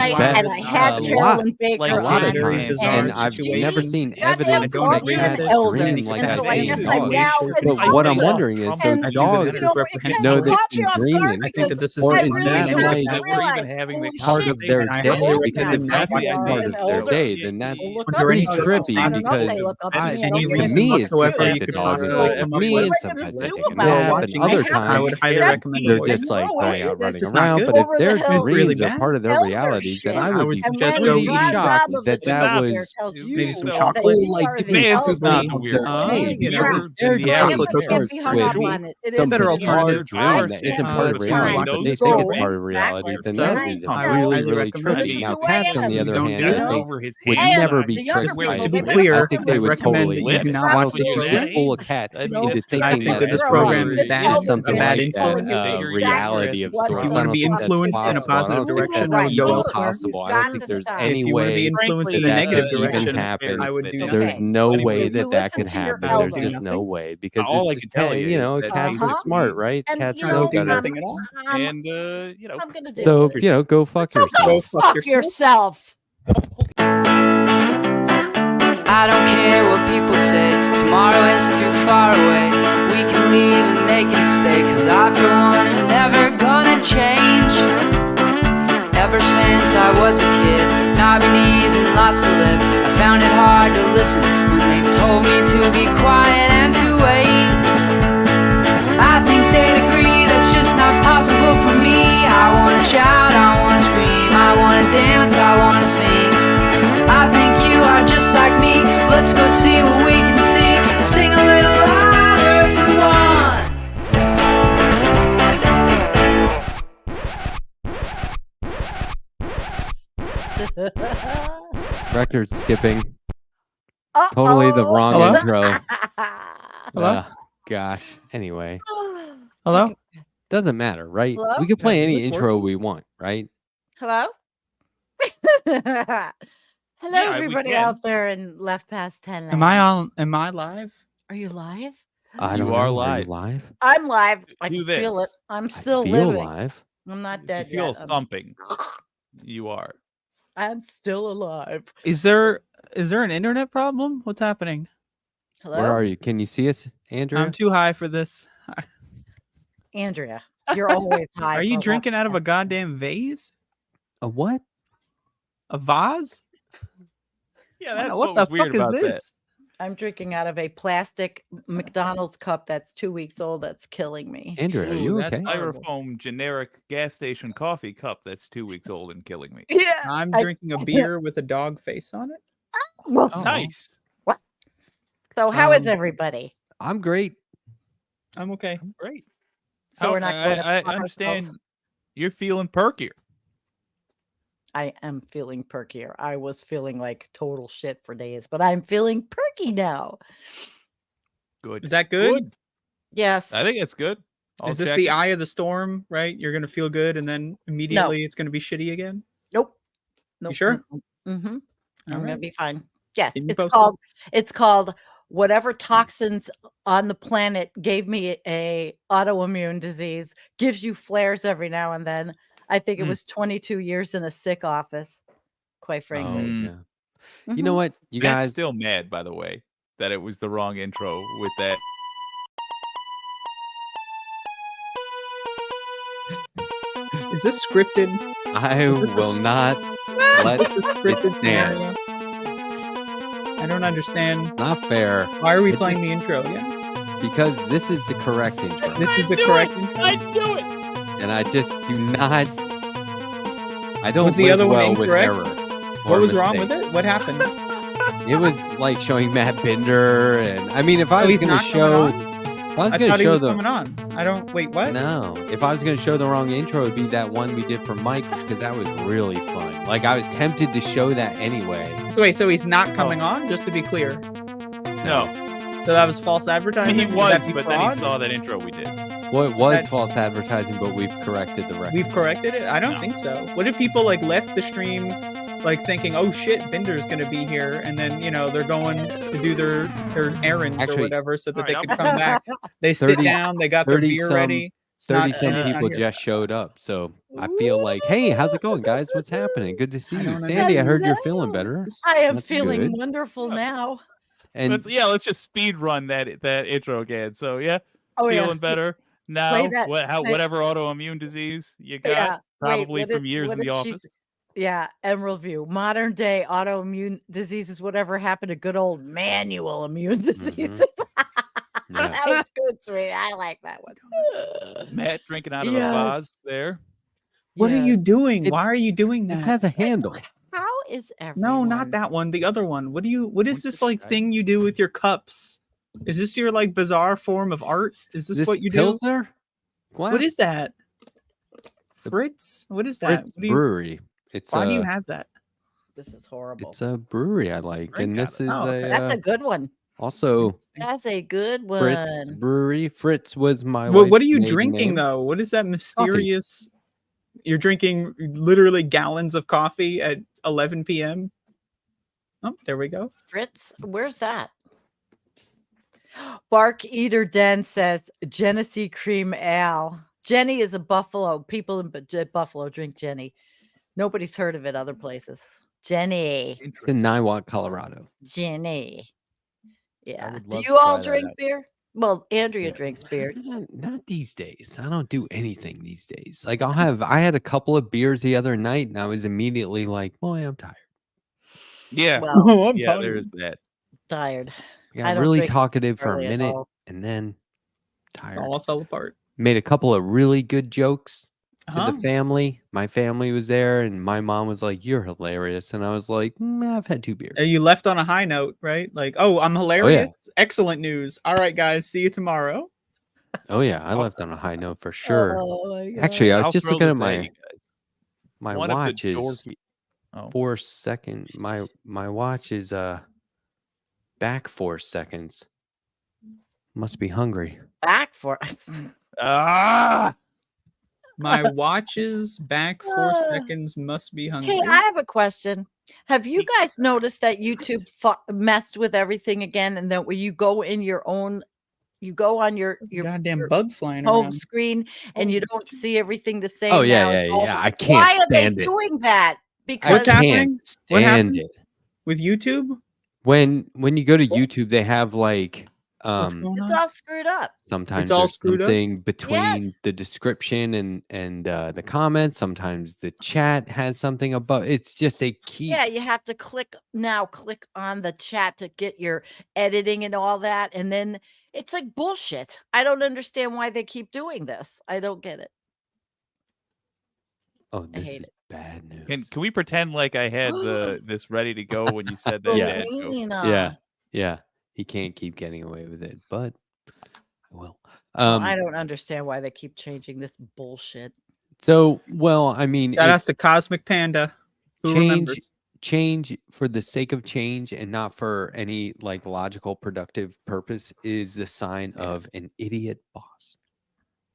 and I had Carolyn Baker like, on, a lot of times. and I've never seen evidence that cats dream like I see dogs. But what I'm wondering is, so dogs know they can dream in, I think that this is or I is really that don't like realize, part of their I day? highly Because if recommend that's watching part of their day, then that's pretty trippy. Because to me, it's just like the dog is like with me, and sometimes I take a nap, and other times I would highly recommend they're avoiding just like going out running It's not around. good. But if their It's really dreams are bad. part of their realities, then I would be just pretty go eat. shocked that that was Maybe some a chocolate. whole like different Man, part it's not of weird. their day. You know, Because they're the dreaming chocolate with some better bizarre alternative. dream that isn't part of reality, but they think it's part of reality. Then that is really, really trippy. Now, cats, on the other hand, I think would never be tricked by it. To be clear, I think they would totally honestly be so full of cat into thinking that this program is bad, is something a bad like influence. reality of sorts. If you want to be influenced in a positive direction, I I would go even elsewhere. possible. I don't think there's any If you want to be way influenced in a that negative could even direction, happen. I would do that. There's no way You that that listen could to your happen. There's elders. just no way, because All I it's can just tell you know, is that cats are Uh-huh. smart, right? And Cats you know know, do better. nothing at all. And I'm gonna do So, it. go fuck So go yourself. fuck yourself. I don't care what people say, tomorrow is too far away. We can leave and they can stay, cause I for one am never gonna change. Ever since I was a kid, knobby knees and lots of lip, I found it hard to listen when they told me to be quiet and to wait. I think they'd agree that's just not possible for me. I wanna shout, I wanna scream, I wanna dance, I wanna sing. I think you are just like me. Let's go see what we can see. Sing a little louder if we want. Record skipping. Totally the wrong Hello? intro. Hello? Gosh. Anyway, Hello? doesn't matter, right? Hello? We can play Does any this intro we want, right? Hello? Hello, Yeah, we everybody can. out there in Left Past 10. Am I on? Am I live? Are you live? I You don't are know. live. Live? I'm live. I Do can feel this. it. I'm still I feel living. live. I'm not If you dead feel yet. thumping, you are. I'm still alive. Is there an internet problem? What's happening? Hello? Where are you? Can you see us, Andrew? I'm too high for this. Andrea, you're always high. Are you for drinking Left out of a Past. goddamn vase? A what? A vase? Yeah, that's what what the was weird fuck is about that. this? I'm drinking out of a plastic McDonald's cup that's 2 weeks old. That's killing me. Andrew, are you that's okay? horrible. Styrofoam generic gas station coffee cup that's 2 weeks old and killing me. Yeah. I'm I- drinking a beer with a dog face on it. Well, Oh. Nice. so how is Um, everybody? I'm great. I'm okay. Great. So we're not going to I fuck understand ourselves? you're feeling perkier. I am feeling perkier. I was feeling like total shit for days, but I'm feeling perky now. Good. Is that good? Yes. I think that's good. I'll Is this check the it. eye of the storm, right? You're going to feel good and then immediately it's going to be shitty again? Nope. Nope. sure? Mm-hmm. I'm All gonna right. be fine. Yes, Keep me it's posted. called whatever toxins on the planet gave me a autoimmune disease gives you flares every now and then. I think it was 22 years in a sick office, quite Oh, frankly. yeah. You know Mhm. what, you Matt's guys? still mad, by the way, that it was the wrong intro with that. Is this scripted? I this a will s- not let Is this a scripted it stand. scenario? I don't understand. Not fair. Why are we It's playing the intro again? Because this is the correct intro, This is the correct intro. I do it. and I just do not. I don't Was the live other one well with incorrect? error. What was wrong with it? What happened? It was like showing Matt Binder, and I mean, if I Oh, was he's going to not show, coming on? if I was I going thought to he show was the coming on. I don't. Wait, what? no, if I was going to show the wrong intro, it'd be that one we did for Mike because that was really fun. Like I was tempted to show that anyway. So wait, so he's not coming on? Just to be clear. No, So that was false I advertising? mean, he Would that was, be but then he fraud? saw that intro we did. Well, it was That- false advertising, but we've corrected the record. We've corrected it? I don't No. think so. What if people like left the stream like thinking, oh shit, Binder's gonna be here, and then they're going to do their errands Actually- or whatever so that they Alright, can come back. They sit 30 down, they got their 30 beer some- ready. 30-some people just showed up, so I feel like, hey, how's it going, guys? What's happening? Good to see you, Sandy. I heard you're feeling better. I am That's feeling good. wonderful now. And let's just speed run that intro again. So feeling better now. Whatever autoimmune disease you got, probably from years in the office. Emerald View, modern day autoimmune diseases, whatever happened to good old manual immune diseases. That was good, sweet. I like that one. Matt drinking out of a vase there. What are you doing? Why are you doing that? This has a handle. How is everyone? No, not that one. The other one. What is this like thing you do with your cups? Is this your like bizarre form of art? Is this what you do? Pilsner? What is that? Fritz? What is that? Fritz Brewery. Why do you have that? This is horrible. It's a brewery I like, and this is that's a good one. Also, that's a good one. Fritz Brewery. Fritz was my. What are you drinking though? What is that mysterious? Coffee. You're drinking literally gallons of coffee at 11 p.m. Oh, there we go. Fritz, where's that? Bark Eater Den says Genesee Cream Ale. Jenny is a Buffalo. People in Buffalo drink Jenny. Nobody's heard of it other places. Jenny. It's in Niwot, Colorado. Jenny. Yeah. Do you all drink beer? Well, Andrea drinks beer. Not these days. I don't do anything these days. Like I had a couple of beers the other night, and I was immediately like, "Boy, I'm tired." Yeah. Well, I'm tired. There's that. Tired. Got really talkative for a minute, and then tired. All fell apart. Made a couple of really good jokes to the family. My family was there, and my mom was like, "You're hilarious," and I was like, "I've had 2 beers." You left on a high note, right? Like, "Oh, I'm hilarious. Oh, yeah. Excellent news. All right, guys, see you tomorrow." Oh yeah, I left on a high note for sure. Actually, I was just looking at my watch is 4 seconds. My watch is back 4 seconds. Must be hungry. Back 4. My watch's back 4 seconds. Must be hungry. Hey, I have a question. Have you guys noticed that YouTube messed with everything again, and that when you go in your own, you go on your goddamn bug flying home around. Screen, and you don't see everything the same? Oh yeah. I can't. Why are they stand doing that? Because what's happening? What happened with YouTube? When you go to YouTube, they have like it's all screwed up. Sometimes there's something between the description and the comments. Sometimes the chat has something above. It's just a key. Yeah, you have to click on the chat to get your editing and all that, and then it's like bullshit. I don't understand why they keep doing this. I don't get it. Oh, this is bad news. Can we pretend like I had this ready to go when you said that? Yeah. He can't keep getting away with it, but I will. I don't understand why they keep changing this bullshit. So, well, I mean, that's the Cosmic Panda. Change for the sake of change and not for any like logical, productive purpose is the sign of an idiot boss.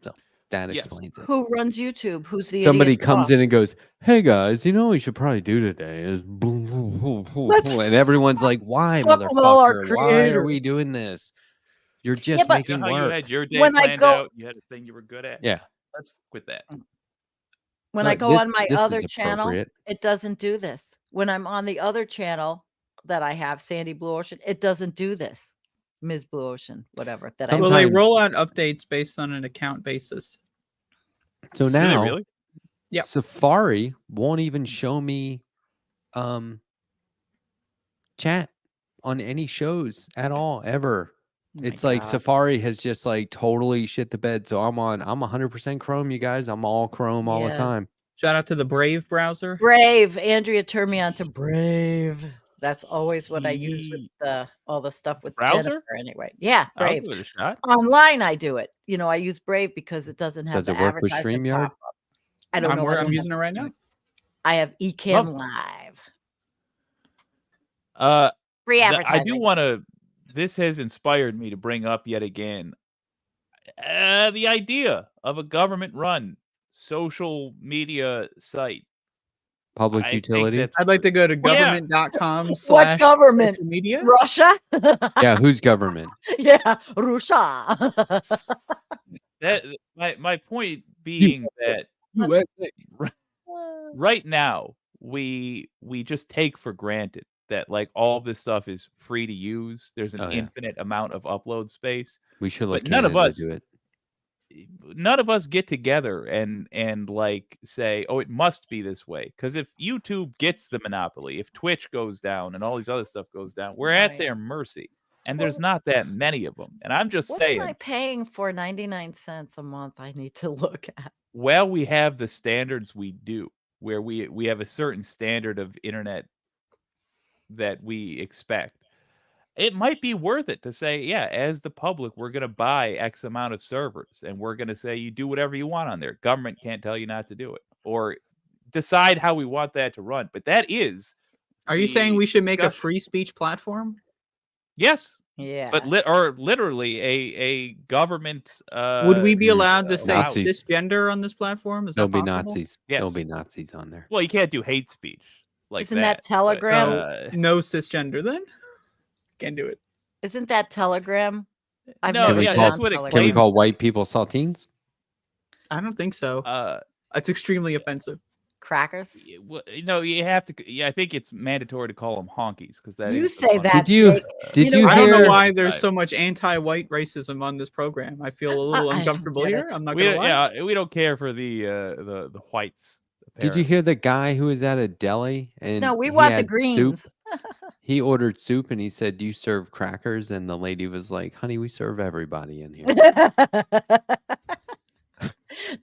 So that explains it. Who runs YouTube? Who's the somebody comes in and goes, "Hey guys, you know what we should probably do today is boom, boom, boom, boom, boom." And everyone's like, "Why, motherfucker? Why are we doing this? You're just making work." You had your day planned out. You had a thing you were good at. Yeah, let's quit that. When I go on my other channel, it doesn't do this. When I'm on the other channel that I have, Sandy Blue Ocean, it doesn't do this. Ms. Blue Ocean, whatever. Well, they roll out updates based on an account basis. So now, really? Safari won't even show me chat on any shows at all ever. It's like Safari has just like totally shit the bed. So I'm 100% Chrome, you guys. I'm all Chrome all the time. Shout out to the Brave browser. Brave. Andrea turned me on to Brave. That's always what I use with all the stuff with browser. Jennifer anyway, yeah, Brave. I'll give it a shot. Online, I do it. You know, I use Brave because it doesn't have. Does it work with StreamYard? I don't know. I'm using it right now. I have Ecamm Live. Free I advertising. do want to. This has inspired me to bring up yet again the idea of a government-run social media site. Public utility. I'd like to go to government.com/ what government? Media? Russia? Yeah, whose government? Yeah, Russia. my point being that right now we just take for granted that like all this stuff is free to use. There's an infinite amount of upload space. We should let But none of Canada us do it. Get together and like say, oh, it must be this way. Because if YouTube gets the monopoly, if Twitch goes down and all these other stuff goes down, we're at their mercy. And there's not that many of them. And I'm just saying. What am I paying for 99 cents a month? I need to look at. Well, we have the standards we do, where we have a certain standard of internet that we expect. It might be worth it to say, yeah, as the public, we're going to buy X amount of servers and we're going to say you do whatever you want on there. Government can't tell you not to do it or decide how we want that to run. But that is. Are you saying we should make a free speech platform? Yes. Yeah. But literally a government. Would we be allowed to say cisgender on this platform? Is There'll that be possible? Nazis. Yes. There'll be Nazis on there. Well, you can't do hate speech. Like Isn't that Telegram? So, no cisgender then? Can't do it. Isn't that Telegram? That's what it claims. Can we call white people saltines? I don't think so. It's extremely offensive. Crackers? No, you have to. Yeah, I think it's mandatory to call them honkies because that. You say that. Did you? I don't know why there's so much anti-white racism on this program. I feel a little uncomfortable here. I'm not gonna lie. Yeah, we don't care for the whites. Apparently. Did you hear the guy who was at a deli and no, we want the greens. Soup? He ordered soup and he said, "Do you serve crackers?" And the lady was like, "Honey, we serve everybody in here."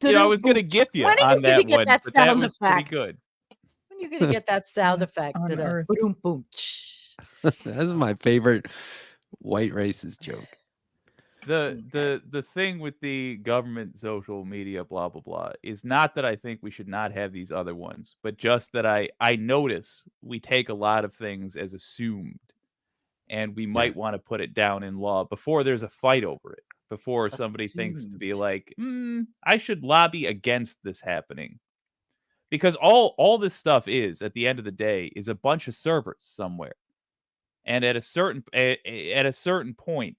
I was gonna give you on that one, that but that was effect? pretty good. When are you gonna get that sound effect? On Earth. Boom, boom. That's my favorite white racist joke. The thing with the government social media blah blah blah is not that I think we should not have these other ones, but just that I notice we take a lot of things as assumed, and we might want to put it down in law before there's a fight over it. Before somebody thinks to be like, I should lobby against this happening. Because all this stuff is, at the end of the day, is a bunch of servers somewhere. And at a certain point,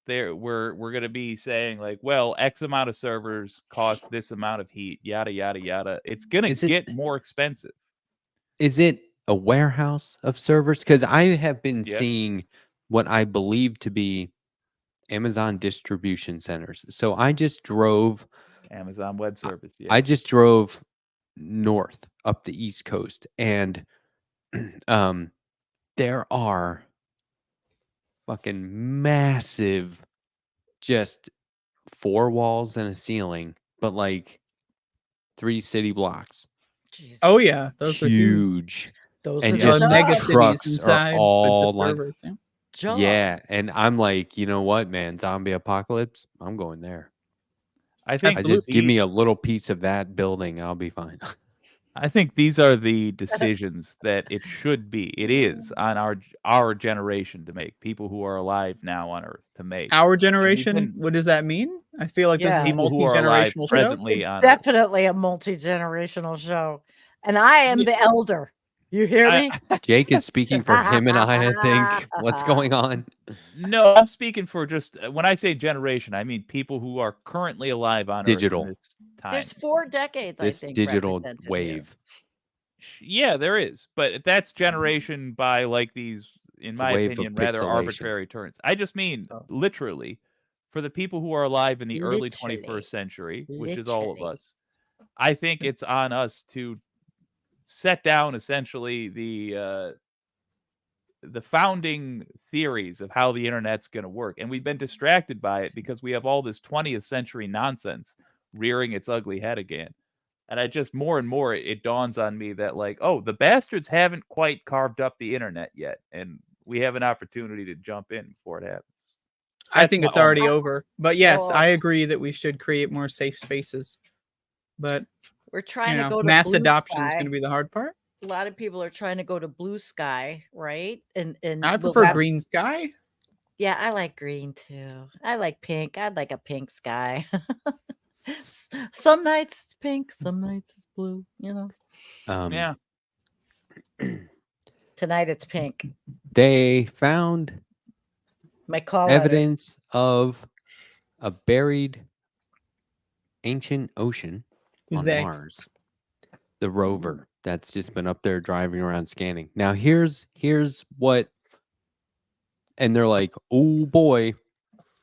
we're going to be saying like, well, X amount of servers cost this amount of heat, yada, yada, yada. It's going to get more expensive. Is it a warehouse of servers? Because I have been seeing what I believe to be Amazon distribution centers. So I just drove Amazon Web Service. Yeah. I just drove north up the East Coast, and there are fucking massive, just 4 walls and a ceiling, but like 3 city blocks. Jeez. Oh yeah, those are huge. Those and are just mega trucks inside are all with the servers, yeah, and I'm like, you know what, man? Zombie apocalypse. I'm going there. I think just give me a little piece of that building. I'll be fine. I think these are the decisions that it should be. It is on our generation to make. People who are alive now on Earth to make. Our generation. What does that mean? I feel like this is a multi-generational show. Presently on definitely a multi-generational show, and I am the elder. You hear me? Jake is speaking for him and I think. What's going on? No, I'm speaking for just when I say generation, I mean people who are currently alive on digital. Earth in this time. There's 4 decades, this I think. Digital wave. Here. Yeah, there is. But that's generation by like these, in my opinion, rather arbitrary terms. I just mean literally for the people who are alive in the early 21st century, which is all of us. I think it's on us to set down essentially the founding theories of how the internet's going to work. And we've been distracted by it because we have all this 20th century nonsense rearing its ugly head again. And I just more and more it dawns on me that like, oh, the bastards haven't quite carved up the internet yet. And we have an opportunity to jump in before it happens. I think it's already over. But yes, I agree that we should create more safe spaces. But we're trying to go to mass adoption is going to be the hard part. A lot of people are trying to go to blue sky, right? And I prefer green sky. Yeah, I like green too. I like pink. I'd like a pink sky. Some nights it's pink, some nights it's blue, you know. Yeah. Tonight it's pink. They found my call evidence of a buried ancient ocean Who's on they? Mars. The rover that's just been up there driving around scanning. Now here's what, and they're like, oh boy,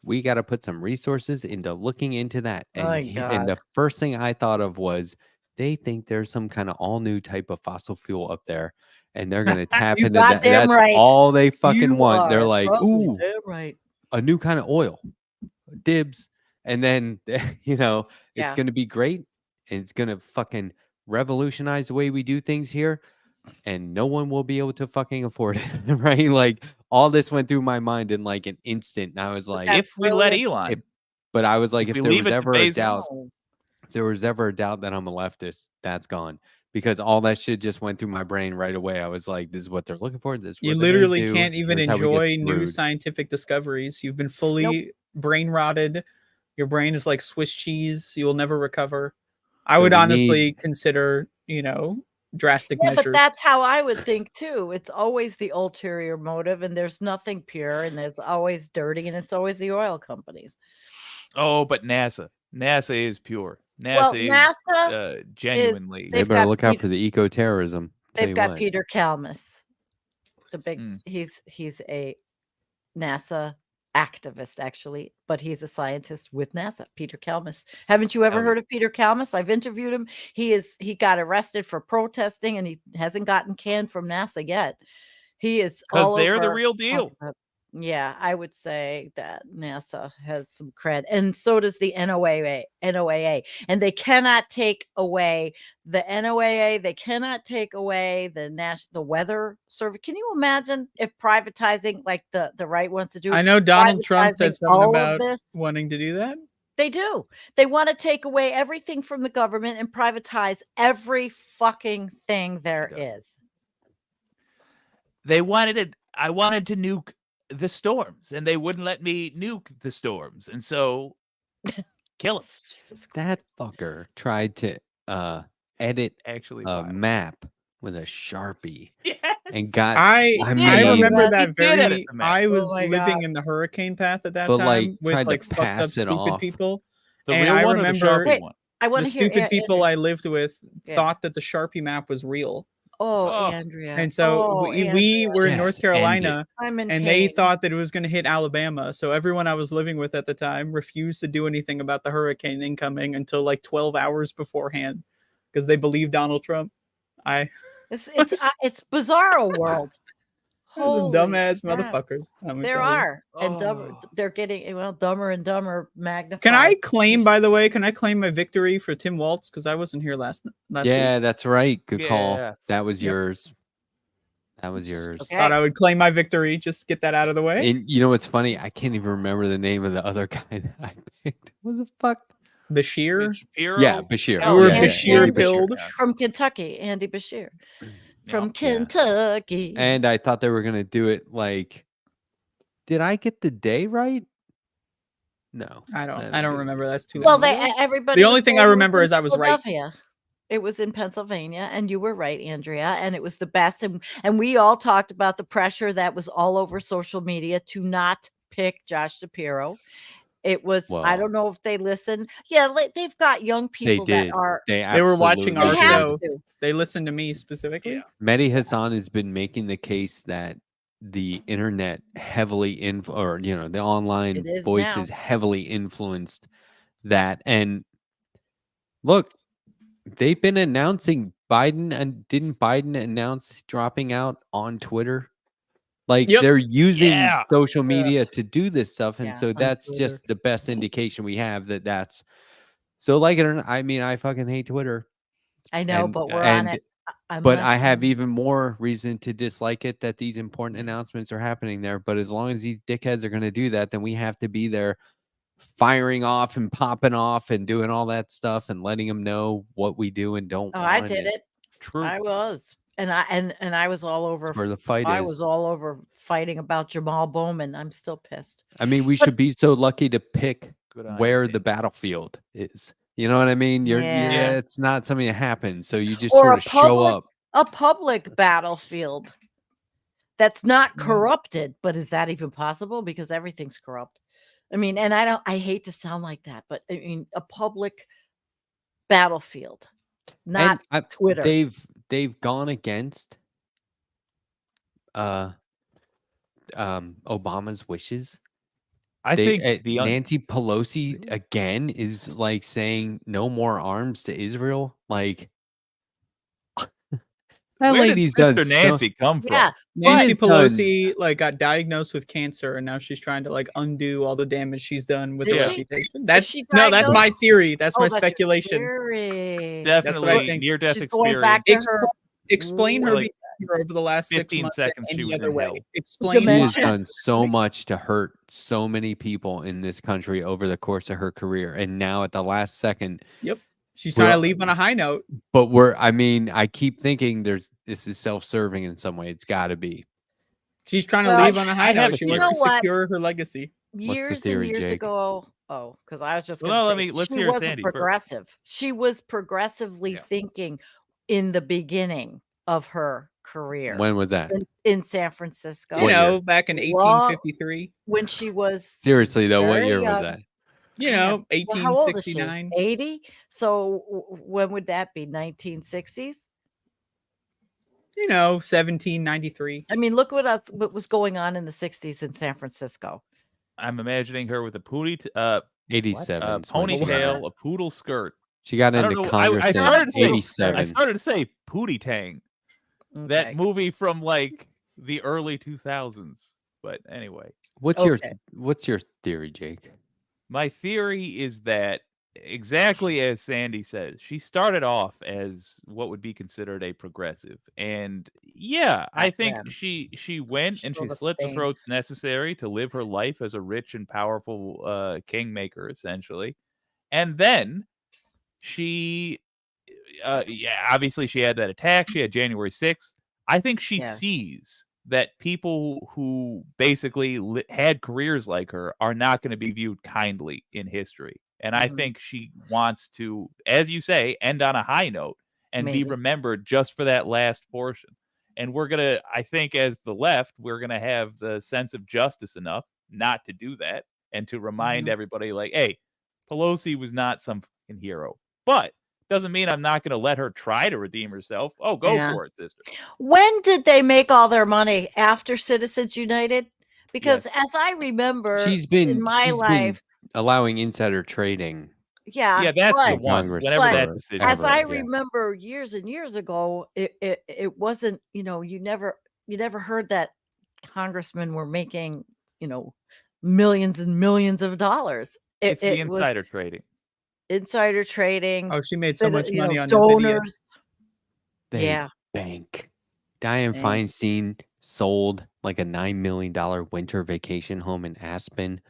we got to put some resources into looking into that. Oh And my and God. the first thing I thought of was they think there's some kind of all new type of fossil fuel up there, and they're gonna tap You into that. goddamn That's right. all they fucking You want. They're are like, probably ooh, damn right. a new kind of oil, dibs, and then you know it's Yeah. gonna be great, and it's gonna fucking revolutionize the way we do things here, and no one will be able to fucking afford it, right? Like all this went through my mind in like an instant, and I was like, that's If we let brilliant. Elon, but I was like, if if we there leave was it to ever a Bezos. doubt, No. if there was ever a doubt that I'm a leftist, that's gone. Because all that shit just went through my brain right away. I was like, this is what they're looking for. This is what You they're gonna literally do. can't even Here's how we get enjoy new screwed. scientific discoveries. You've been fully brain rotted. Your brain is like Swiss cheese. You will never recover. I So would we honestly need- consider, drastic Yeah, measures. but that's how I would think too. It's always the ulterior motive, and there's nothing pure, and there's always dirty, and it's always the oil companies. Oh, but NASA is pure. Well, NASA NASA is genuinely. They they've better got look out Pete- for the eco-terrorism. Tell They've you got what. Peter Kalmus, the big. Mm. He's a NASA activist, actually, but he's a scientist with NASA. Peter Kalmus. Haven't you ever Hell heard of Peter Kalmus? I've interviewed him. He got arrested for protesting, and he hasn't gotten canned from NASA yet. He is Because all they're the over real talking deal. about- Yeah, I would say that NASA has some cred, and so does the NOAA, and they cannot take away the NOAA. They cannot take away the Weather Service. Can you imagine if privatizing, like the right wants to do? I know Donald Trump privatizing said something all about of this? wanting to do that. They do. They want to take away everything from the government and privatize every fucking thing there is. They I wanted to nuke the storms, and they wouldn't let me nuke the storms, and so kill him. That fucker tried to edit Actually, a map with a Sharpie yes. and got. I remember that He did edit very. the map. I was my living God. in the hurricane path at that But, time like, with tried to like fucked up pass it stupid off. people. The And real I one remember- or the Sharpie Wait, one? I want The to hear stupid people Andrea. I lived with Yeah. thought that the Sharpie map was real. Oh, Oh. Andrea. And so we Andrea. were in Yes, North end Carolina, I'm in and pain. they thought that it was going to hit Alabama. So everyone I was living with at the time refused to do anything about the hurricane incoming until like 12 hours beforehand because they believed Donald Trump. It's bizarro world. Holy dumbass crap. motherfuckers. There are, and Oh. they're getting dumber and dumber. Magnified. Can I claim, by the way, my victory for Tim Waltz? Because I wasn't here last week. Yeah, that's right. Good call. Yeah. That was Yep. yours. That was yours. Okay. Thought I would claim my victory. Just get that out of the way. And you know what's funny? I can't even remember the name of the other guy that I picked. What the fuck? Bashir. Shapiro? Yeah, Bashir. Oh, We were yeah, Bashir Andy pilled. from Kentucky, Andy Bashir from Yeah. Kentucky. And I thought they were gonna do it like. Did I get the day right? No, I don't remember. That's too Well, long. everybody. The only was thing saying I it was remember in is I was right. Philadelphia. It was in Pennsylvania, and you were right, Andrea, and it was the best. And we all talked about the pressure that was all over social media to not pick Josh Shapiro. It was, I Well- don't know if they listen. Yeah, they've got young they people that did. are. They were watching absolutely our They have show. to. They listened to me specifically. Yeah. Mehdi Hassan has been making the case that the internet heavily the online It is voices now. heavily influenced that. And look, they've been announcing Biden, and didn't Biden announce dropping out on Twitter? Like Yep. they're using Yeah. social media to do this stuff, and Yeah, so on that's Twitter. just the best indication we have that's so. Like it or not, I mean, I fucking hate Twitter. I know, And- but we're on and- it. But I have even more reason to dislike it that these important announcements are happening there. But as long as these dickheads are going to do that, then we have to be there firing off and popping off and doing all that stuff and letting them know what we do and don't Oh, want. I did and- it. True. I was, and I was all over. That's where the fight I is. was all over fighting about Jamal Bowman. I'm still pissed. I mean, we but- should be so lucky to pick Good on where you, the Steve. battlefield is. You know what I mean? Yeah. It's not something that happens. So you just Or sort a of show up. A public battlefield that's not Yeah. corrupted, but is that even possible? Because everything's corrupt. I mean, and I hate to sound like that, but I mean, a public battlefield, not Twitter. They've gone against Obama's wishes. I think Nancy Pelosi again is like saying no more arms to Israel. Like that where lady's did Sister done Nancy come from? Yeah, Nancy She's done- Pelosi like got diagnosed with cancer, and now she's trying to like undo all the damage she's done with Did her she? reputation. Is That's she no, that's my diagnosed? theory. That's Oh, my that's your speculation. theory. That's what I Definitely think. near-death She's going back experience. to her Explain her like behavior over the last 6 15 months seconds in she any was other in way. hell. Explain She has Dementia. done so much to hurt so many people in this country over the course of her career, and now at the last second, Yep. She's trying to leave on a high note. but I keep thinking this is self-serving in some way. It's got to be. She's trying to Well, leave on a high I have note. a She theory. wants to You know what? secure her legacy. Years theory, and years Jake? ago. Oh, because I was just Well, going no, to say let's she hear wasn't Sandy first. progressive. She was progressively thinking in the beginning of her career. When was that? In San Francisco? You know, back in 1853. When she was Seriously though, what very year was young. that? You Man, know, well, how old is she? 1869. 80? So when would that be? 1960s? You know, 1793. I mean, look what was going on in the 60s in San Francisco. I'm imagining her with a 87. ponytail, a poodle skirt. She got I don't into know. Congress I in started to say 87. I started to say Pootie Tang, Okay. that movie from like the early 2000s. But anyway, What's your theory, Jake? my theory is that exactly as Sandy says, she started off as what would be considered a progressive, and yeah, I Back think then. she went and She'll she go to slit the Spain. throats necessary to live her life as a rich and powerful kingmaker, essentially, and then she, yeah, obviously she had that attack. She had January 6th. I think she Yeah. sees that people who basically had careers like her are not going to be viewed kindly in history. And I Mhm. think she wants to, as you say, end on a high note and be Maybe. remembered just for that last portion. And we're going to, I think, as the left, we're going to have the sense of justice enough not to do that and to remind Mhm. everybody, like, hey, Pelosi was not some fucking hero. But doesn't mean I'm not going to let her try to redeem herself. Oh, go Yeah. for it, sister. When did they make all their money? After Citizens United? Because Yes. as I remember She's in been my life, allowing insider trading. Yeah, that's the but one. Congress Whenever that forever. decision. as I yeah. remember years and years ago, it wasn't, you never heard that congressmen were making, millions and millions of dollars. It's the It was insider trading. insider trading. Oh, she made so much money on NVIDIA. donors. They Yeah. bank. Dianne Bank. Feinstein sold like a $9 million winter vacation home in Aspen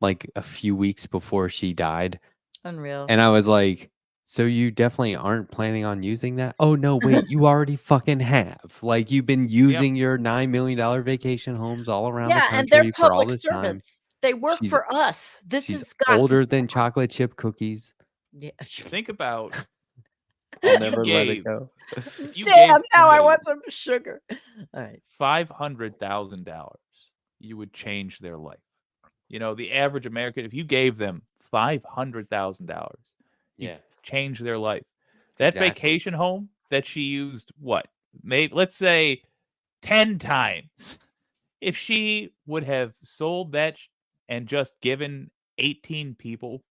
like a few weeks before she died. Unreal. And I was like, so you definitely aren't planning on using that? Oh, no, wait, you already fucking have. Like, you've been using your $9 million vacation homes all around the Yeah, country and they're for all public this time. servants. They work She's- for us. This She's has got older to than stop. chocolate chip cookies. Yeah. Think about I'll never let it gave- go. if you Damn, gave now I somebody want some sugar. All right. $500,000, you would change their life. The average American, if you gave them $500,000, you Yeah. change their life. That Exactly. vacation home that she used, let's say 10 times. If she would have sold that and just given 18 people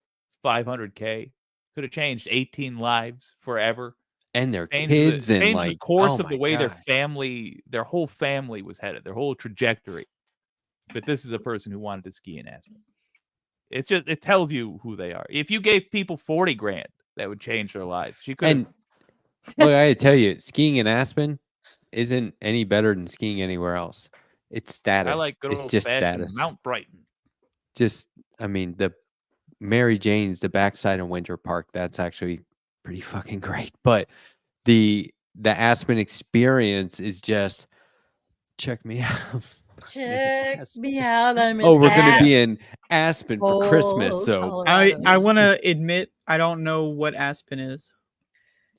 $500K, could have changed 18 lives forever. And their Changed kids and changed like the course oh of the my way God. their whole family was headed, their whole trajectory. But this is a person who wanted to ski in Aspen. It tells you who they are. If you gave people 40 grand, that would change their lives. She could. And look, I gotta tell you, skiing in Aspen isn't any better than skiing anywhere else. It's status. I like good It's old just fashioned status. Mount Brighton. The Mary Jane's, the backside of Winter Park, that's actually pretty fucking great. But the Aspen experience is just check me out. Check me out. I'm Oh, we're in gonna be in Aspen for Christmas. Oh, So Colorado. I want to admit I don't know what Aspen is.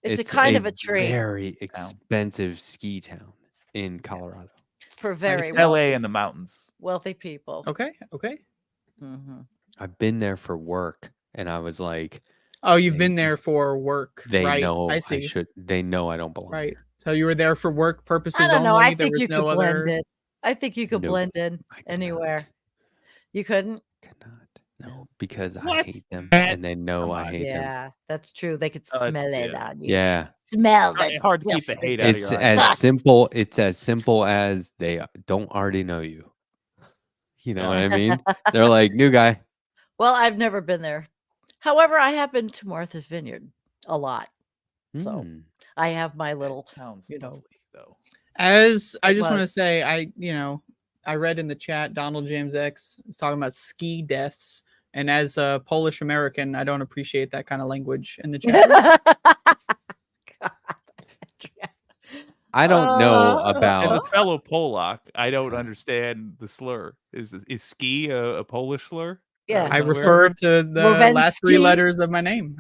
It's a kind of a tree very expensive ski town in Colorado. for very It's LA in the mountains. wealthy people. Okay. Mhm. I've been there for work, and I was like, Oh, you've been there for work, They right? know I see. They know I don't belong Right. there. So you were there for work I purposes don't know. I only. There think was you could no blend other. in. I think you could Nope. blend in I cannot. anywhere. You couldn't? Cannot. No, because I What? hate them, Matt, and they know come I on. hate them. Yeah, that's true. They could Oh, smell it yeah. on you. Yeah, Smell the Hard to keep the hate out of it's your as eyes. simple. It's as simple as they don't already know you. You know what I mean? They're like, new guy. Well, I've never been there. However, I have been to Martha's Vineyard a lot. So Mm. I have my little, That sounds you know. lovely, though. As I It just want to was. say, I read in the chat, Donald James X is talking about ski deaths. And as a Polish American, I don't appreciate that kind of language in the chat. God. I don't know As about. a fellow Polak, I don't understand the slur. Is ski a Polish slur? Yeah. I Nowhere? refer to the last 3 Rowenski? letters of my name.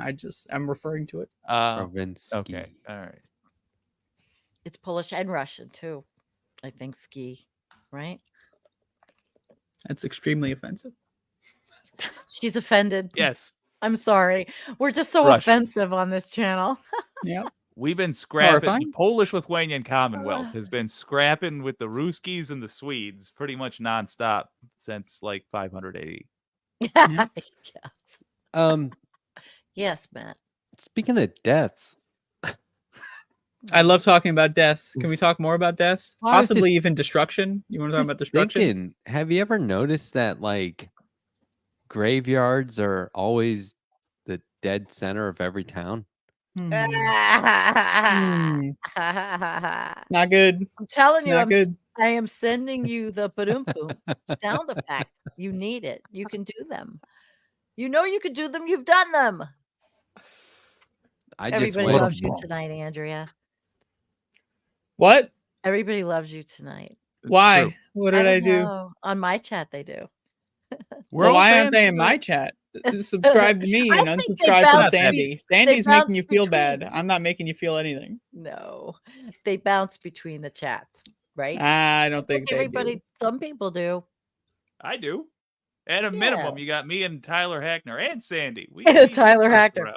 I'm referring to it. Rowenski. Okay. All right. It's Polish and Russian too. I think ski, right? That's extremely offensive. She's offended. Yes. I'm sorry. We're just so Russian. offensive on this channel. Yeah. We've been scrapping. The Horrifying. Polish-Lithuanian Commonwealth has been scrapping with the Ruskies and the Swedes pretty much nonstop since like 580. Yeah. Yes. Yes, Matt. Speaking of deaths, I love talking about death. Can we talk more about death? Well, I was Possibly just- even destruction. You want to talk just about destruction? thinking, have you ever noticed that like graveyards are always the dead center of every town? Hmm. I'm Not good. telling It's you, not good. I am sending you the ba-doom boom sound effect. You need it. You can do them. You know you can do them. You've done them. I just Everybody went. loves you tonight, Andrea. What? Everybody loves you tonight. It's Why? true. What did I don't do? know. On my chat, they do. We're Well, all why aren't fans they of in the- my chat? Subscribe to me I and think they unsubscribe from bounce Sandy. they Sandy's making bounce you feel between- bad. I'm not making you feel anything. No, they bounce between the chats, right? I don't think they everybody. do. Some people do. I do. At a minimum, you got me and Tyler Hackner and Sandy. We Tyler work Hackner. around.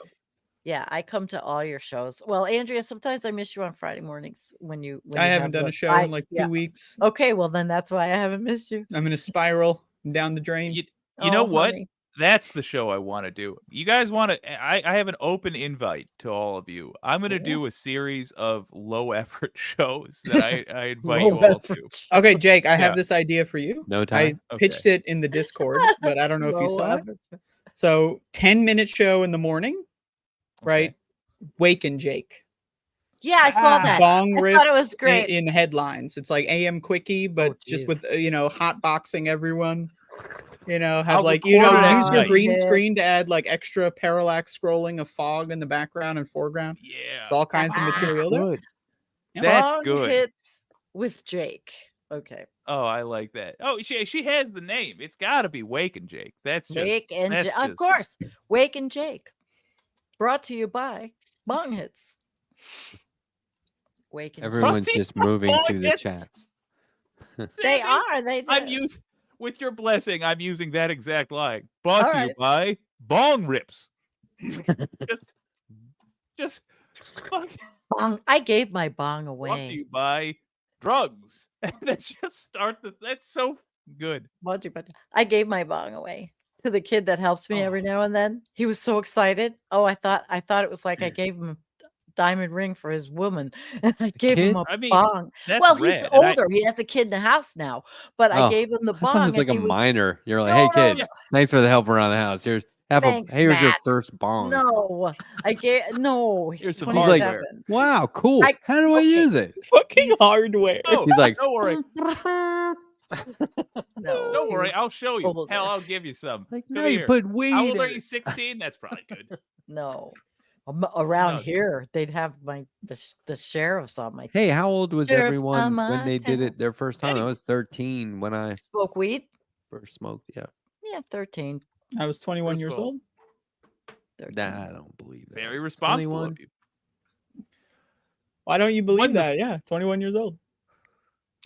Yeah, I come to all your shows. Well, Andrea, sometimes I miss you on Friday mornings when you. I haven't done a show in like 2 weeks. Okay, well then that's why I haven't missed you. I'm in a spiral down the drain. You know what? honey. That's the show I want to do. You guys want to? I have an open invite to all of you. I'm going to do a series of low effort shows that I invite you all to. Okay, Jake, I have Yeah. this idea for you. No I time. pitched it in the Discord, but I don't know if you Low saw it. effort. So 10-minute show in the morning, right? Okay. Wake and Jake. Yeah, I saw that. Bong I rips thought it was great. in headlines. It's like AM quickie, but just geez. with hot boxing everyone. Have I'll like record it at use your night. green Yeah. screen to add like extra parallax scrolling of fog in the background and foreground. Yeah. It's all kinds of material there. Good. Yeah. That's Bong good. hits with Jake. Okay. Oh, I like that. Oh, she has the name. It's got to be Wake and Jake. That's just Wake and that's Jake. Of just- course. Wake and Jake. Brought to you by Bong Hits. Wake and Everyone's Jake. just moving to the Yes. chats. They Sandy, are. They I'm do. using with your blessing. I'm using that exact line. Brought All to you right. by Bong Rips. just fuck. Bong. I gave my bong Brought to away. you by drugs. Let's just start the. That's so good. I gave my bong away to the kid that helps me every Oh. now and then. He was so excited. Oh, I thought it was like I gave him a diamond ring for his woman, and I gave him a I mean, bong. That's Well, he's rad, and older. He has a kid in the house now, but I Oh, gave him the I bong. thought it was like and a he was, minor. You're like, No, hey no, kid, no. thanks for the help around the house. Here's Thanks, your Matt. first bong. No, I gave no. He's Here's some 27. hardware. Wow, cool. I- How do I okay. use it? Fucking hardware. Oh, He's like, don't worry. No, Don't he worry. was I'll show you. older. Hell, I'll give you some. like Come no, you here. put weed How old are in you? it. 16? That's probably good. No. Around No. here, they'd have the sheriff's on my Hey, how old was Sheriff everyone on when my they did tab. it their first time? I was 13 when I smoke weed. first smoked. Yeah, Yeah, 13. I was 21 years First of all, old. 13. nah, I don't believe that. Very responsible 21. of you. Why don't you believe When the that? Yeah, 21 years old.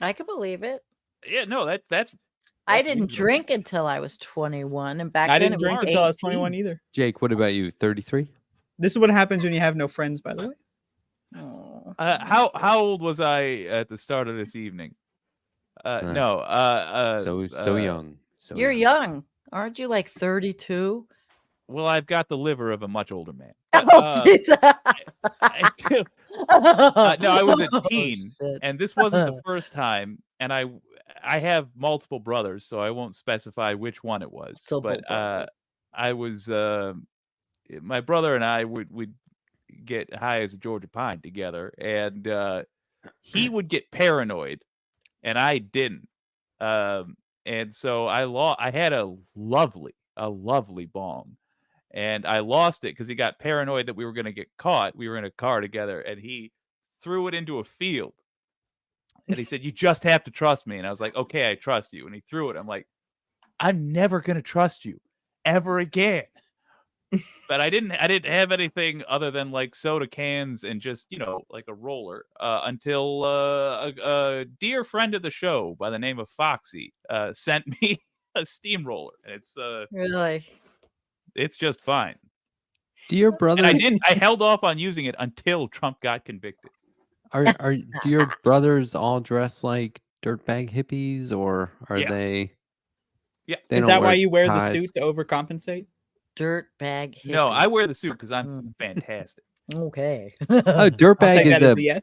I could believe it. Yeah, no, that's I That's didn't reasonable. drink until I was 21, and back I then didn't it was drink until I was 18. 21 either. Jake, what about you? 33? This is what happens when you have no friends, by the way. How old was I at the start of this evening? No. So young. So You're young. Aren't you like 32? Well, I've got the liver of a much older man. Oh, jeez. I do. No, I was a teen, shit. and this wasn't the first time. And I have multiple brothers, so I won't specify which one it was. Multiple brothers. I was my brother and I would get high as a Georgia pine together, and he would get paranoid, and I didn't. And so I had a lovely bong. And I lost it because he got paranoid that we were going to get caught. We were in a car together, and he threw it into a field. And he said, "You just have to trust me." And I was like, "Okay, I trust you." And he threw it. I'm like, "I'm never going to trust you ever again." But I didn't have anything other than like soda cans and just, like a roller until a dear friend of the show by the name of Foxy sent me a steamroller. And it's Really? it's just fine. Do your brothers? And I held off on using it until Trump got convicted. Do your brothers all dress like dirtbag hippies, or are they? Yeah. Is that why you wear the suit to overcompensate? Dirtbag hippie. No, I wear the suit because I'm fantastic. Okay. Dirtbag is a yes.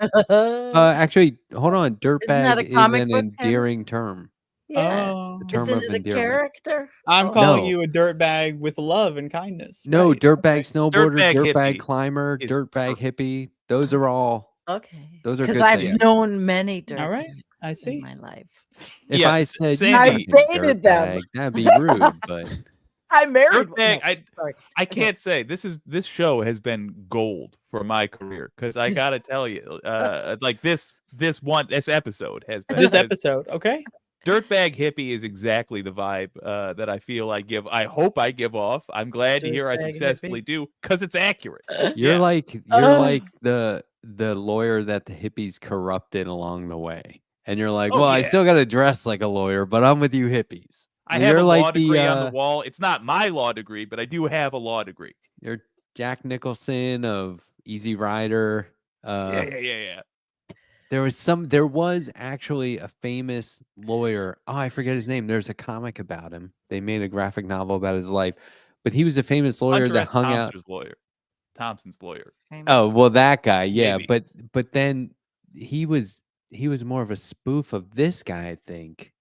actually, hold on. Dirtbag is an book endearing term. Yeah. A term Isn't of it a endearment. character? I'm calling you a dirtbag with love and kindness. No, right. dirtbag snowboarder, dirtbag hippie climber, is dirtbag hippie. Those are all Okay. Those are Because good I've things. known many dirtbags All right, I see. in my life. If I said Sandy, you I've fucking dated them. dirtbag, that'd be rude, but I married Dirtbag, sorry. I can't say this show has been gold for my career because I gotta tell you, like this episode has been This episode, okay. Dirtbag hippie is exactly the vibe that I feel I give. I hope I give off. I'm glad to hear I Dirtbag successfully do because it's accurate. you're Yeah. like the lawyer that the hippies corrupted along the way, and you're like, Oh, well, I yeah. still gotta dress like a lawyer, but I'm with you hippies. I have a like law degree on the wall. It's not my law degree, but I do have a law degree. You're Jack Nicholson of Easy Rider. Yeah. There was actually a famous lawyer. Oh, I forget his name. There's a comic about him. They made a graphic novel about his life, but he was a famous lawyer Hunter that S. hung out. Thompson's lawyer. Oh, well, that guy, yeah. Maybe. But then he was more of a spoof of this guy, I think.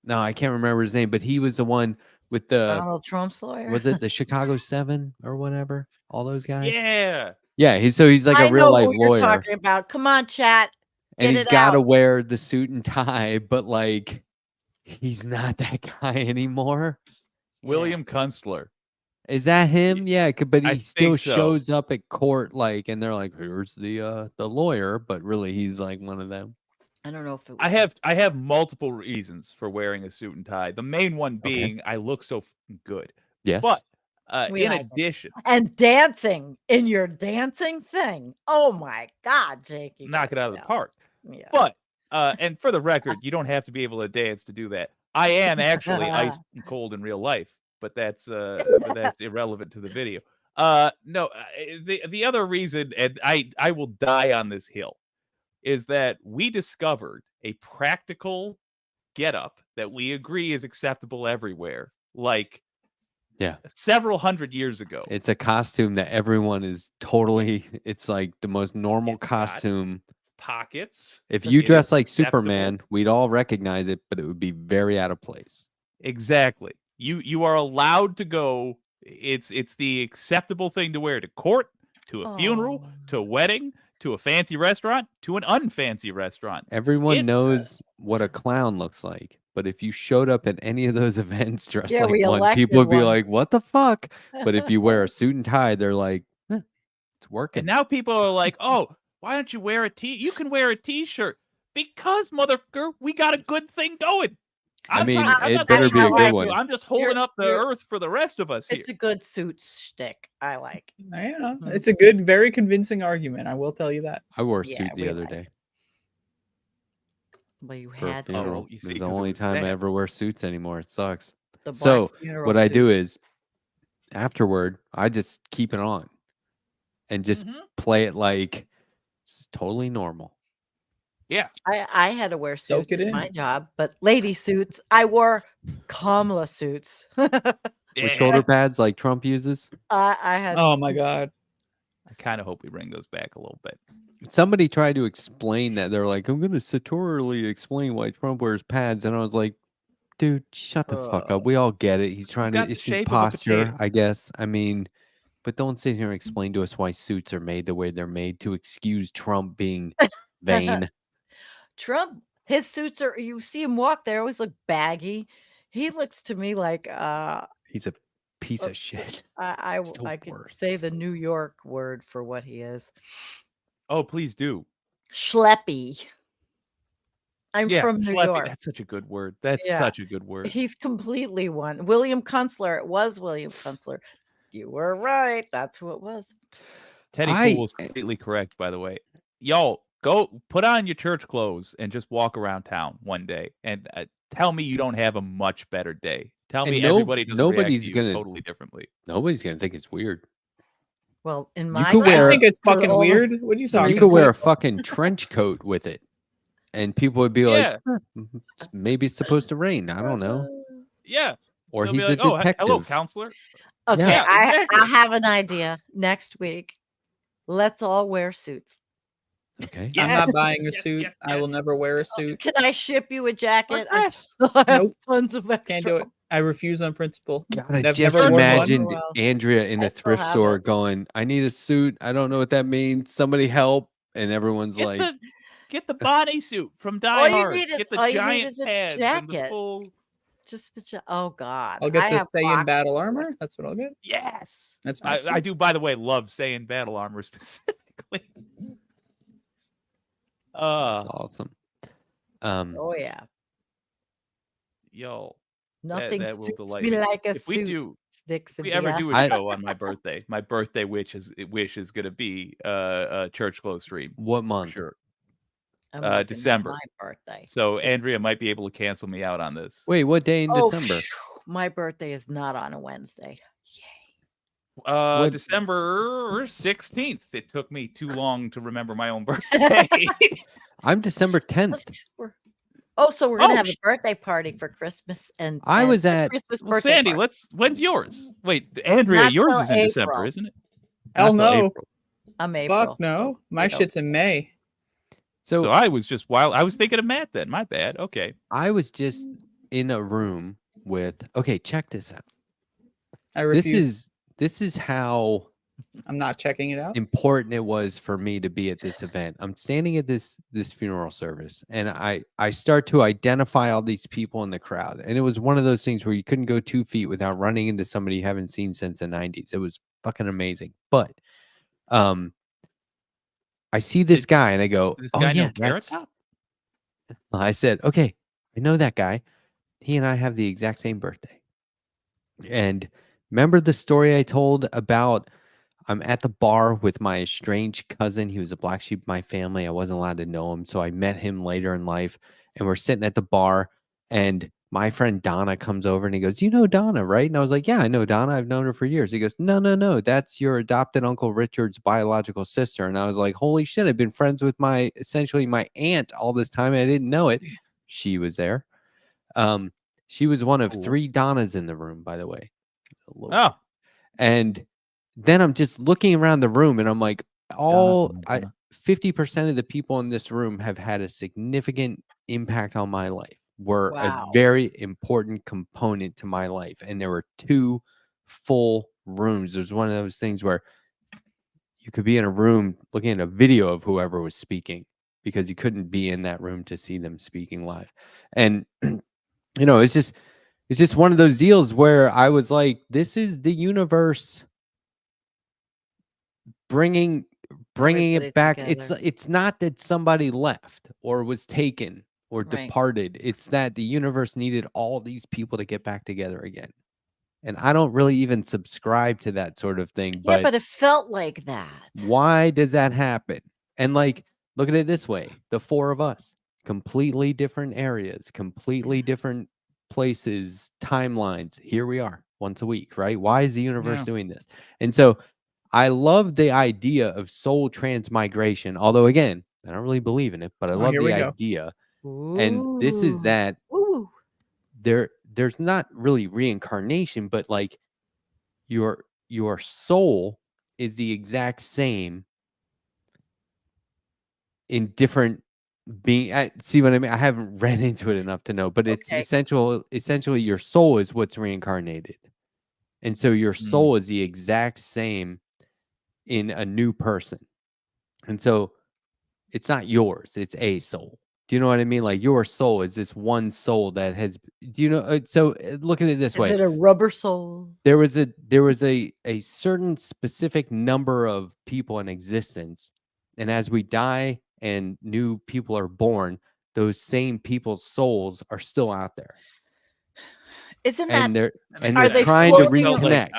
No, I can't remember his name, but he was the one with the Donald Trump's lawyer. Was it the Chicago 7 or whatever? All those guys. Yeah. Yeah, he's like a real life lawyer. You're talking about. Come on, chat. And he's got to wear the suit and tie, but like he's not that guy anymore. William Kunstler. Is that him? Yeah, but he still so. shows up at court, like, and they're like, "Here's the lawyer," but really he's like one of them. I don't know if it was I have multiple reasons for wearing a suit and tie. The main one being I look so good. Yes. But in addition, and dancing in your dancing thing. Oh my God, Jake! Knock it out of the park. Yeah. But and for the record, you don't have to be able to dance to do that. I am actually ice and cold in real life, but that's irrelevant to the video. No, the other reason, and I will die on this hill, is that we discovered a practical getup that we agree is acceptable everywhere, like several hundred years ago. It's a costume that everyone is totally. It's like the most normal costume. Pockets. If you dress like Superman, we'd all recognize it, but it would be very out of place. Exactly. You are allowed to go. It's the acceptable thing to wear to court, to a funeral, to a wedding, to a fancy restaurant, to an unfancy restaurant. Everyone knows what a clown looks like, but if you showed up at any of those events dressed like one, people would be like, "What the fuck?" But if you wear a suit and tie, they're like, "It's working." And now people are like, "Oh, why don't you wear a you can wear a t-shirt because motherfucker, we got a good thing going." I'm it better be a good one. I'm just holding up the earth for the rest of us here. It's a good suit shtick. I like. Yeah, it's a good, very convincing argument. I will tell you that. I wore a suit the other day. Well, you had to. You it's see, the only time I ever wear suits anymore. It sucks. So what I do is, afterward, I just keep it on. and just play it like it's totally normal. Yeah. I had to wear Soak suits it at in. my job, but lady suits, I wore Kamala suits. With shoulder pads like Trump uses. I had. Oh my God. I kind of hope we bring those back a little bit. Somebody tried to explain that. They're like, I'm going to sartorially explain why Trump wears pads. And I was like, dude, shut the fuck up. We all get it. He's trying to, got the it's his shape of a posture, potato. I guess. I mean, but don't sit here and explain to us why suits are made the way they're made to excuse Trump being vain. Trump, his suits are, you see him walk, they always look baggy. He looks to me like He's a piece of shit. I It's the could worst. say the New York word for what he is. Oh, please do. Schleppy. I'm from New schleppy. York. That's such a good word. That's Yeah. such a good word. He's completely one. William Kunstler. It was William Kunstler. You were right. That's who it was. Teddy Cool was completely correct, by the way. Y'all, go put on your church clothes and just walk around town one day and tell me you don't have a much better day. Tell me everybody doesn't react to you totally differently. Nobody's gonna think it's weird. Well, in You my could I wear, think it's fucking weird. What are you talking you could about? wear a fucking trench coat with it, and people would be like, maybe it's supposed to rain. I don't know. Yeah. Or They'll he's be like, a oh, detective. hello, counselor. Okay, Yeah, exactly. I have an idea. Next week, let's all wear suits. Okay. I'm not buying a suit. I will never wear a suit. Can I ship you a jacket? I dress. have Nope. tons of extra. Can't do it. I refuse on principle. God, I I've just never worn one. imagined Well, Andrea in I a still thrift have store it. going, I need a suit. I don't know what that means. Somebody help. And everyone's like, Get the bodysuit from Die All you Hard. need is Get the all you need giant is a pads and the jacket. full. Just the oh god. I'll get I to have stay in pockets. battle armor. That's what I'll get. Yes. That's my I do, by the way, love saying battle armor specifically. that's awesome. Oh yeah. Yo. Nothing that will suits delight me me. like a If we suit. do, Sticks if we and ever be do a- a show on my birthday, my birthday wish is gonna be a church clothes stream. What For month? sure. I'm working on December. my birthday. So Andrea might be able to cancel me out on this. Wait, what day in December? My birthday is not on a Wednesday. December 16th. It took me too long to remember my own birthday. I'm December 10th. So we're gonna have a birthday party for Christmas and I was a at Christmas Well, birthday Sandy, party. when's yours? Wait, Andrea, Not yours till is in December, April. isn't it? Hell Not till no. April. I'm April. Fuck no. My You know. shit's in May. So I was just wild. I was thinking of Matt then. My bad. Okay. I was just in a room with, okay, check this out. I refuse. This is how I'm not checking it out. important it was for me to be at this event. I'm standing at this funeral service, and I start to identify all these people in the crowd. And it was one of those things where you couldn't go 2 feet without running into somebody you haven't seen since the 90s. It was fucking amazing. But I see this guy and I go, This oh guy yeah, know Carrot Top? I said, okay, I know that guy. He and I have the exact same birthday. And remember the story I told about I'm at the bar with my estranged cousin. He was a black sheep of my family. I wasn't allowed to know him. So I met him later in life. And we're sitting at the bar. And my friend Donna comes over and he goes, you know Donna, right? And I was like, yeah, I know Donna. I've known her for years. He goes, no. That's your adopted Uncle Richard's biological sister. And I was like, holy shit. I've been friends with essentially my aunt all this time. And I didn't know it. She was there. She was one of 3 Donnas in the room, by the way. Oh. And then I'm just looking around the room and I'm like, 50% of the people in this room have had a significant impact on my life, were a very important component to my life. And there were 2 full rooms. There's one of those things where you could be in a room looking at a video of whoever was speaking because you couldn't be in that room to see them speaking live. And, it's just one of those deals where I was like, this is the universe bringing it back. Together. It's not that somebody left or was taken or departed. It's that the universe needed all these people to get back together again. And I don't really even subscribe to that sort of thing. Yeah, but it felt like that. Why does that happen? And look at it this way. The 4 of us, completely different areas, completely different places, timelines. Here we are once a week, right? Why is the universe doing this? And so I love the idea of soul transmigration. Although, again, I don't really believe in it, but I love here the we go. idea. And this is that there's not really reincarnation, but like your soul is the exact same in different being. See what I mean? I haven't read into it enough to know, but it's essentially your soul is what's reincarnated. And so your soul is the exact same in a new person. And so it's not yours, it's a soul. Do you know what I mean? Like your soul is this one soul that has, do you know? So look at it this way. Is it a rubber soul? There was a certain specific number of people in existence. And as we die and new people are born, those same people's souls are still out there. Isn't that, and they're are they trying to floating around? reconnect.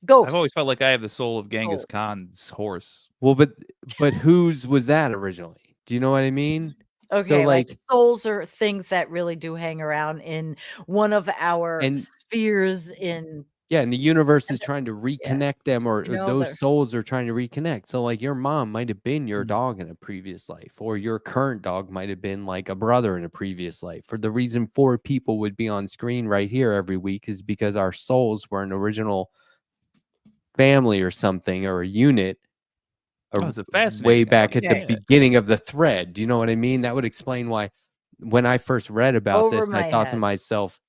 Ghosts. I've always felt like I have the soul of Genghis Khan's horse. Well, but whose was that originally? Do you know what I mean? Okay, So, like souls are things that really do hang around in one of our spheres in. Yeah, and the universe is trying to reconnect them, or You know, those souls are trying to reconnect. So, like, your mom might have been your dog in a previous life, or your current dog might have been like a brother in a previous life. For the reason 4 people would be on screen right here every week is because our souls were an original family or something, or a unit. It's a fascinating Way back idea. at the beginning of the thread. Do you know what I mean? That would explain why when I first read about this, I thought to myself,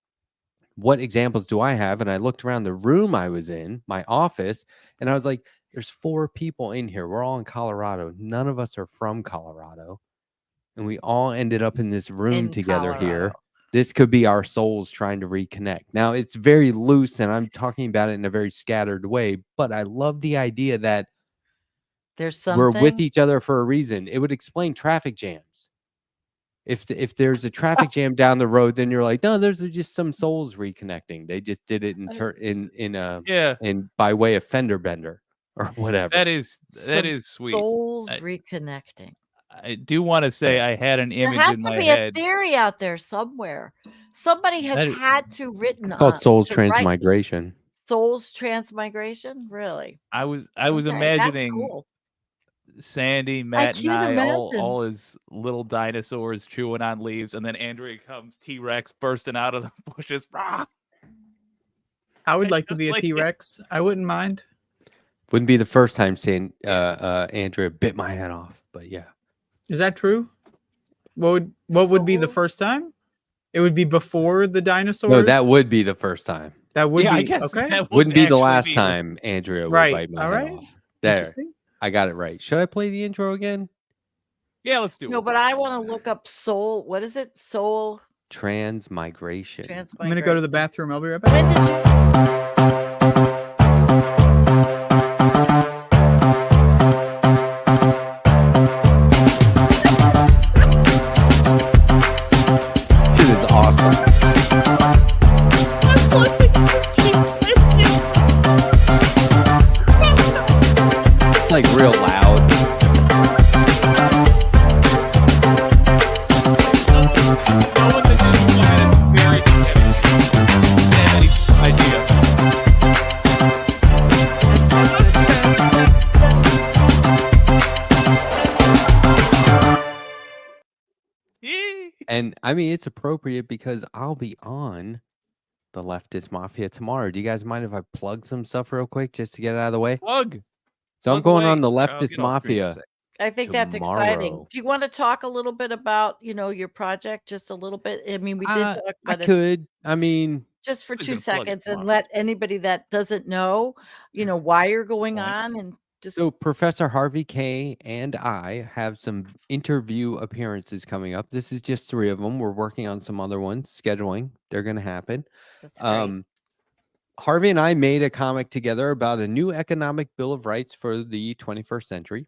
what examples do I have? And I looked around the room I was in, my office, and I was like, there's 4 people in here. We're all in Colorado. None of us are from Colorado. And we all ended up in this room together here. This could be our souls trying to reconnect. Now, it's very loose, and I'm talking about it in a very scattered way, but I love the idea that there's something. We're with each other for a reason. It would explain traffic jams. If there's a traffic jam down the road, then you're like, no, there's just some souls reconnecting. They just did it in by way of fender bender or whatever. That is sweet. Souls reconnecting. I do want to say I had an image in my head. There has to be a theory out there somewhere. Somebody has had to written. It's called souls transmigration. Souls transmigration, really? I was imagining. Sandy, Matt, and I, all his little dinosaurs chewing on leaves, and then Andrea comes, T-Rex bursting out of the bushes. Rah! I would like to be a T-Rex. I wouldn't mind. Wouldn't be the first time Andrea bit my head off, but yeah. Is that true? What would be the first time? It would be before the dinosaurs? No, that would be the first time. That would be, I guess okay. Wouldn't be the last time Andrea would bite my head off. There. I got it right. Should I play the intro again? Yeah, let's do it. No, but I want to look up soul. What is it? Soul transmigration. I'm going to go to the bathroom. I'll be right back. When did you... This is awesome. Like real loud. And I mean, it's appropriate because I'll be on the Leftist Mafia tomorrow. Do you guys mind if I plug some stuff real quick just to get it out of the way? Plug. So I'm going on the Leftist Mafia. I think that's exciting. Do you want to talk a little bit about, your project just a little bit? I mean, we did talk about it. I mean, just for 2 seconds and let anybody that doesn't know, why you're going on and just. So Professor Harvey K and I have some interview appearances coming up. This is just 3 of them. We're working on some other ones, scheduling. They're going to happen. That's great. Harvey and I made a comic together about a new economic bill of rights for the 21st century.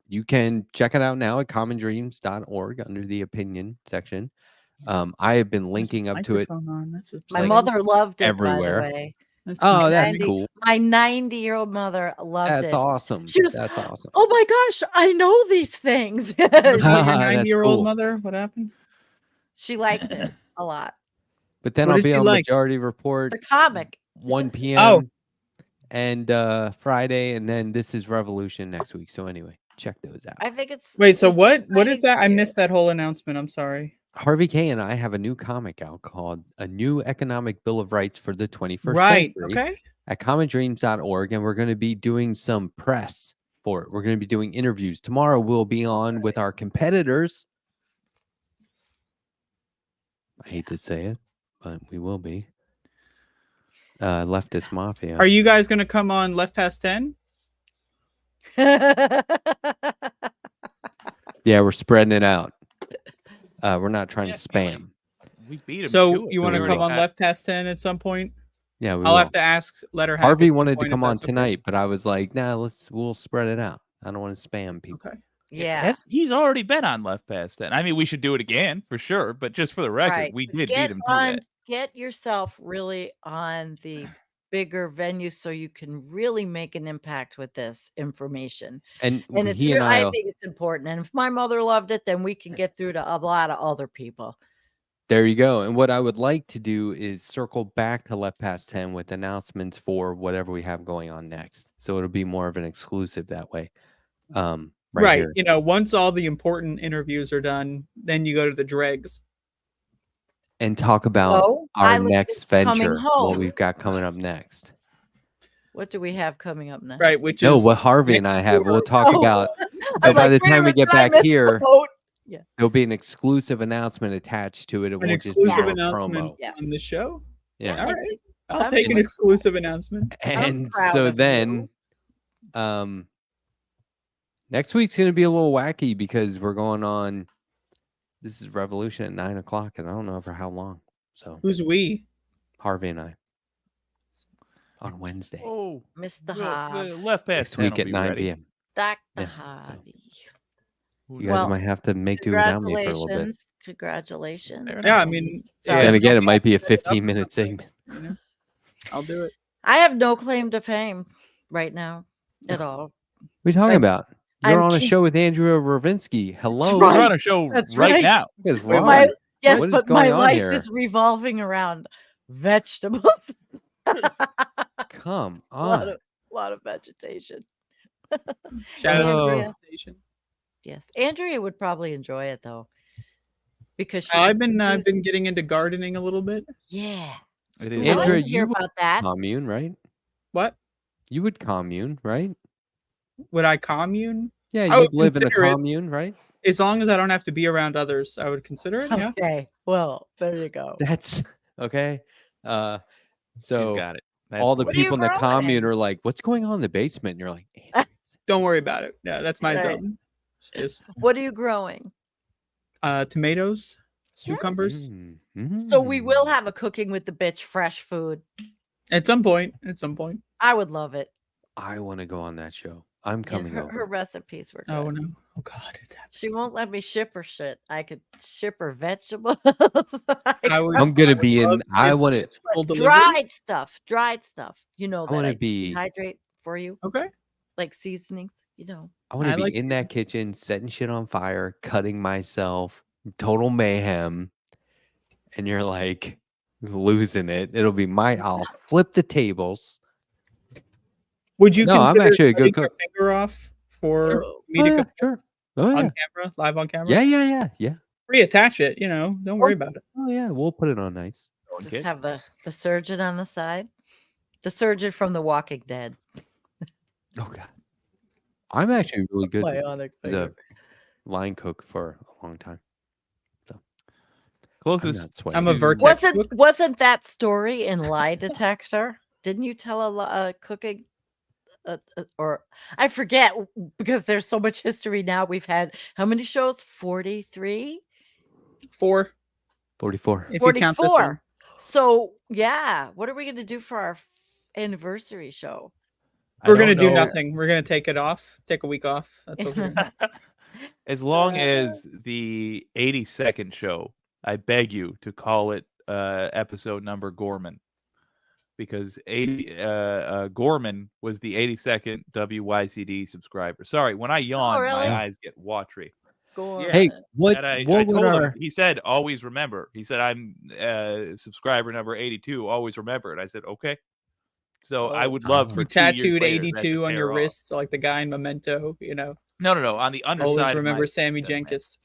You can check it out now at commondreams.org under the opinion section. I have been linking up to it. My mother loved it everywhere. By the way. That's cool. My 90-year-old mother loved it. That's awesome. That's awesome. Oh my gosh, I know these things. Your 90-year-old mother, what happened? She liked it a lot. But then I'll be on Majority Report. The comic. 1 p.m. Oh. and Friday, and then this is Revolution next week. So anyway, check those out. I think it's Wait, so what is exciting that? I too. missed that whole announcement. I'm sorry. Harvey K and I have a new comic out called A New Economic Bill of Rights for the 21st Right. Century Okay. at commondreams.org, and we're going to be doing some press for it. We're going to be doing interviews. Tomorrow we'll be on with our competitors. I hate to say it, but we will be. Leftist Mafia. Are you guys going to come on Left Past 10? Yeah, we're spreading it out. We're not trying to spam. We beat him. So you want to we come will. on Left Past 10 at some point? Yeah, we I'll will. have to ask Letterhack. Harvey at some wanted to point if come on that's okay. tonight, but I was like, nah, we'll spread it out. I don't want to spam people. Okay. Yeah. He's already been on Left Past 10. I mean, we should do it again for sure, but just for the record, Right. we But did beat him to that. Get yourself really on the bigger venue so you can really make an impact with this information. And it's he and I I think it's important. And if my mother loved it, then we can get through to a lot of other people. There you go. And what I would like to do is circle back to Left Past 10 with announcements for whatever we have going on next. So it'll be more of an exclusive that way. Right. Here. You know, once all the important interviews are done, then you go to the dregs. And talk about our next venture, what we've got coming up next. What do we have coming up next? Right, which is what Harvey and I have. We'll talk about. So by the time we get back here, there'll be an exclusive announcement attached to it. An exclusive announcement on the show? Yeah. All right. I'll take an exclusive announcement. And so then next week's going to be a little wacky because we're going on. This is Revolution at 9 o'clock, and I don't know for how long. So who's we? Harvey and I. On Wednesday. Oh, Mr. Harvey. Left Past 10 next week at 9 p.m. Dr. Harvey. You guys might have to make do without me for a little bit. Congratulations. Yeah, I mean, and again, it might be a 15-minute segment. You know, I'll do it. I have no claim to fame right now at all. What are you talking about? You're on a show with Andrea Ravinsky. Hello. We're on a show right now. Yes, what but my life is revolving around vegetables. Come on. A lot of vegetation. Shout out to vegetation. Yes. Andrea would probably enjoy it though. Because I've been getting into gardening a little bit. Yeah. Andrea, you hear about that. Commune, right? What? You would commune, right? Would I commune? Yeah, you would live in a commune, right? As long as I don't have to be around others, I would consider it. Yeah. Okay. Well, there you go. That's okay. So she's got it. All the people in the commune are like, "What's going on in the basement?" And you're like, "Don't worry about it." Yeah, that's my zone. Just what are you growing? Tomatoes, cucumbers. So we will have a cooking with the bitch fresh food at some point. I would love it. I want to go on that show. I'm coming over. Her recipes were good. Oh no! Oh God! She won't let me ship her shit. I could ship her vegetables. I'm gonna be in. I want it dried stuff. You know that I want to be dehydrate for you. Okay. Like seasonings. You know. I want to be in that kitchen, setting shit on fire, cutting myself, total mayhem, and you're like losing it. It'll be I'll flip the tables. Would you? No, I'm actually a good cook. Finger off for me to cook. Sure. On camera, live on camera. Yeah. Reattach it. You know, don't worry about it. Oh yeah, we'll put it on nice. Just have the surgeon on the side. The surgeon from The Walking Dead. Oh God. I'm actually really good as a line cook for a long time. So closest. I'm a Vertex. Wasn't that story in Lie Detector? Didn't you tell a cooking? Or I forget because there's so much history now. We've had how many shows? 43? 4. 44. If you count this one. So yeah, what are we going to do for our anniversary show? We're going to do nothing. We're going to take it off. Take a week off. That's what we're doing. As long as the 82nd show, I beg you to call it episode number Gorman. Because Gorman was the 82nd WYCD subscriber. Sorry, when I yawn, my eyes get watery. Gorman. Hey, what told him? He said, "Always remember." He said, "I'm subscriber number 82. Always remember it." I said, "Okay." So I would love for You 2 years tattooed later, that to 82 on tear your off. wrists, like the guy in Memento. You know, No. On the underside. always of remember my- Sammy of my- Jenkins.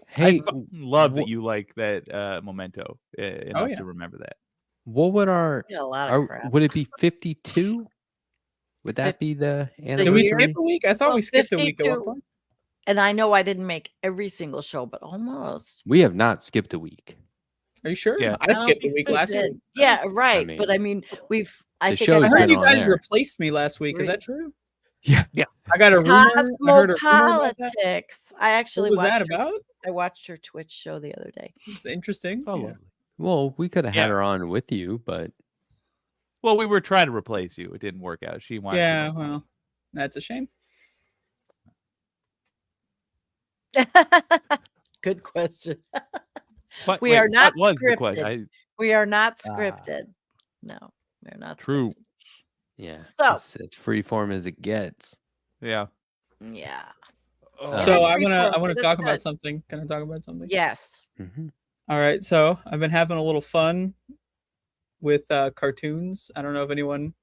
Hey, I love that you like that Memento enough yeah. to remember that. what would our, Yeah, a lot of crap. would it be 52? Would that be the Did we anniversary? skip a week? I thought Well, we skipped a week at one 52. point. And I know I didn't make every single show, but almost. We have not skipped a week. Are you sure? Yeah. I skipped a week last did. week. Yeah, right. mean, but I mean, I the think show's I I heard been you on guys air. replaced me last week. Is that true? Yeah. I got a rumor. I heard a rumor about that. Cosmopolitics. I actually What was that watched her, about? I watched her Twitch show the other day. It's interesting. Oh, Yeah. lovely. Well, we could have had Yeah. her on with you, but Well, we were trying to replace you. It didn't work out. She wanted. Yeah, to go. well, that's a shame. Good question. What- We wait, are not what was the scripted. question? We are not Ah. scripted. No, we're not. True. scripted. yeah, So- it's as free form as it gets. Yeah. Yeah. Oh. So It's I want freeform, to but talk it's about good. something. Can I talk about something? Yes. Mhm. All right. So I've been having a little fun with cartoons. I don't know if anyone,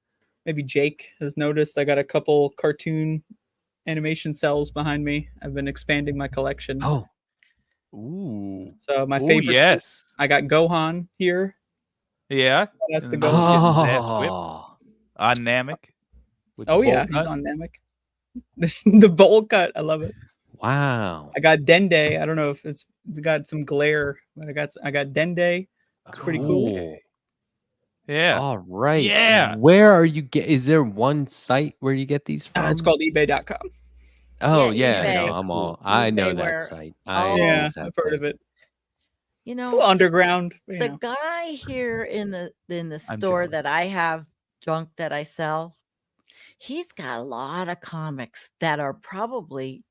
maybe Jake, has noticed. I got a couple cartoon animation cells behind me. I've been expanding my collection. Oh, Ooh. So my Ooh, favorite. yes. I got Gohan here. Yeah. That's the And Gohan. getting his ass whipped. oh, On Namek. with the Oh yeah, bowl he's cut. on Namek. The bowl cut. I love it. wow. I got Dende. I don't know if it's got some glare, but I got Dende. It's pretty cool. Cool. Yeah. All right. Yeah. Where are you is there one site where you get these from? It's called eBay.com. Oh Yeah, yeah, eBay. no, I'm all I know eBay that where- site. Oh. Yeah, use that I've heard thing. of it. You It's a know, little underground. But, you the know. guy here in the I'm store jealous. that I have junk that I sell, he's got a lot of comics that are probably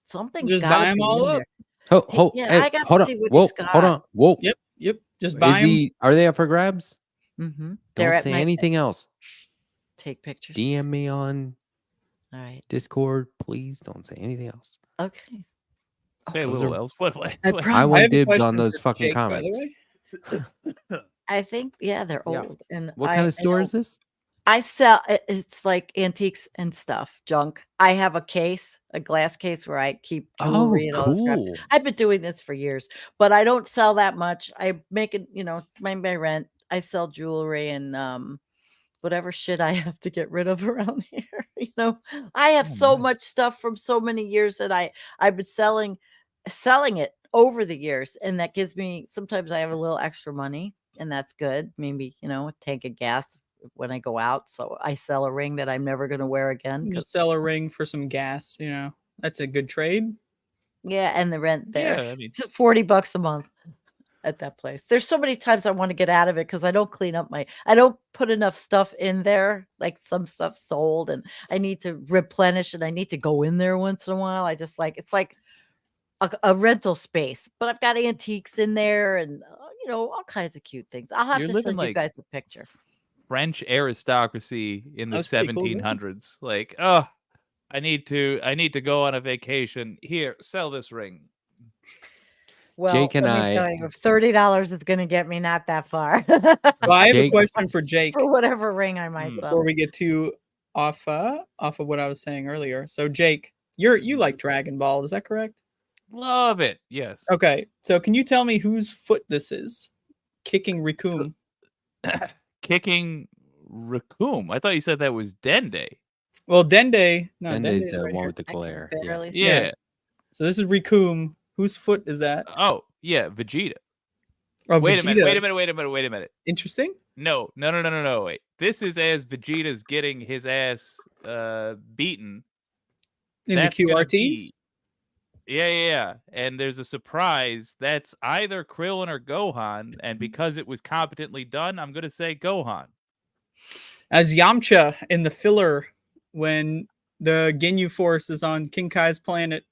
something's Just gotta buy 'em be all in up. there. Hold, Yeah, hey, I gotta hold on. see what Whoa, he's hold got. on. Whoa. Yep. Just buy them. Are they up for grabs? Mm-hmm. Don't say anything else. Take pictures. DM me on All right. Discord, please. Don't say anything else. Okay. Say a those little are- else. What? I I promise. I want have a dibs question on those for fucking Jake, by the comments. way. I think they're Yeah. old. And What kind of store is this? I sell it's like antiques and stuff, junk. I have a case, a glass case where I keep Oh, jewelry and all this crap. cool. I've been doing this for years, but I don't sell that much. I make it, my rent. I sell jewelry and whatever shit I have to get rid of around here. I have Oh, so nice. much stuff from so many years that I've been selling it over the years, and that gives me sometimes I have a little extra money, and that's good. Maybe a tank of gas when I go out. So I sell a ring that I'm never going to wear again. You just sell a ring for some gas. That's a good trade. Yeah, and the rent there. Yeah, I mean, It's $40 a month at that place. There's so many times I want to get out of it because I don't clean up I don't put enough stuff in there. Like some stuff sold, and I need to replenish, and I need to go in there once in a while. I just it's like a rental space, but I've got antiques in there and all kinds of cute things. I'll have You're to living send you like- guys a picture. French aristocracy in the That's pretty cool, dude. 1700s. Like, oh, I need to go on a vacation. Here, sell this ring. Well, Jake and let me tell I- you, if $30 is going to get me not that far Well, I have a Jake- question for Jake for whatever ring I might before sell. we get too off of what I was saying earlier. So, Jake, you like Dragon Ball, is that correct? Love it. Yes. Okay, so can you tell me whose foot this is? Kicking Raccoon. Kicking Raccoon. I thought you said that was Dende. Well, Dende. No, Dende's Dende is the right one here. with the I can glare. barely see Yeah. it. So this is Raccoon. Whose foot is that? Oh, yeah, Vegeta. Oh, Wait a minute. Vegeta. Wait a minute. Interesting. No. Wait. This is as Vegeta's getting his ass beaten. In That's the gonna QRTs. be- Yeah. And there's a surprise that's either Krillin or Gohan. And because it was competently done, I'm going to say Gohan. As Yamcha in the filler when the Ginyu Force is on King Kai's planet.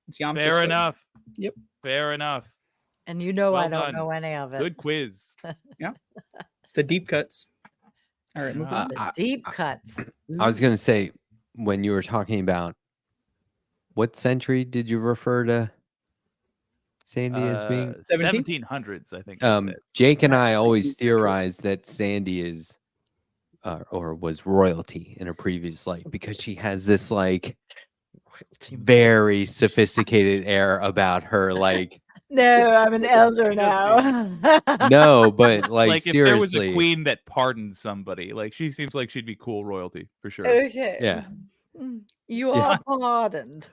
It's Yamcha's Fair foot. enough. Yep. Fair enough. And I Well don't done. know any of it. Good quiz. It's the deep cuts. All right, move on. The deep cuts. I was gonna say when you were talking about what century did you refer to Sandy is being 1700s, I think. Jake and I always theorized that Sandy is or was royalty in a previous life because she has this like very sophisticated air about her. Like, no, I'm an elder now. no, but like if there was seriously, a queen that pardoned somebody, like she seems like she'd be cool royalty for sure. Okay. Yeah. You are pardoned.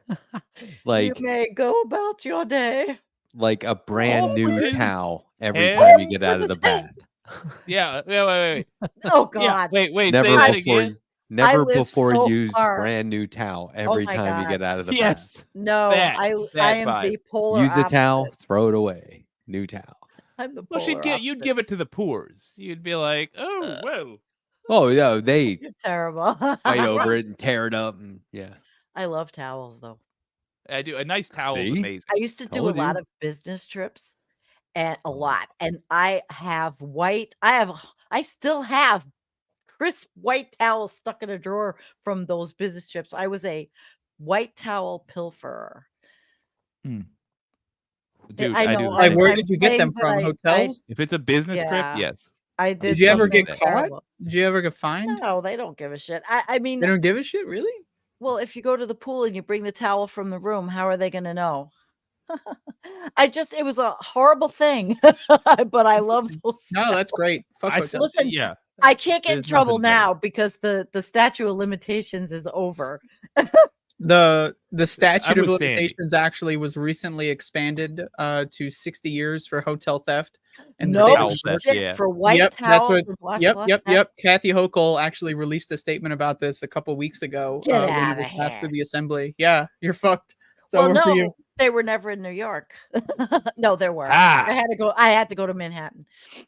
Like you may go about your day. Like a brand new towel every and- time you get out of the bath. Yeah. Wait. Oh God. Yeah, wait. Never say that before. again. Never live before so used far. brand new towel every my time you God. get out of the Yes. bath. No, That I am vibe. the polar Use a towel, opposite. throw it away. New towel. I'm the Well, polar you'd opposite. give it to the poors. You'd be like, oh well. Oh yeah, they You're terrible. fight over it and tear it up, and yeah. I love towels though. I do. A nice towel is See? amazing. I used to do a Told lot you. of business trips, and a lot. And I have I still have crisp white towels stuck in a drawer from those business trips. I was a white towel pilferer. Dude, I I know. do. Like, where I'm did you get them saying from? that Hotels? If it's a business trip, Yeah. yes. I did. Did you ever get something caught? terrible. Did you ever get fined? No, they don't give a shit. I mean, They don't give a shit, really? well, if you go to the pool and you bring the towel from the room, how are they going to know? It was a horrible thing, but I love those. No, that's great. Fuck hotels. Listen, Yeah. I can't get in There's trouble nothing better. now because the statute of limitations is over. The statute of with Sandy. limitations actually was recently expanded to 60 years for hotel theft. And the No state towel of theft, shit yeah. for white Yep, towels. that's what. and washcloth theft? Yep. Kathy Hochul actually released a statement about this a couple weeks ago Get when it outta was passed here. through the assembly. Yeah, you're fucked. It's Well, over for you. no, they were never in New York. No, there were. Ah. I had to go to Manhattan.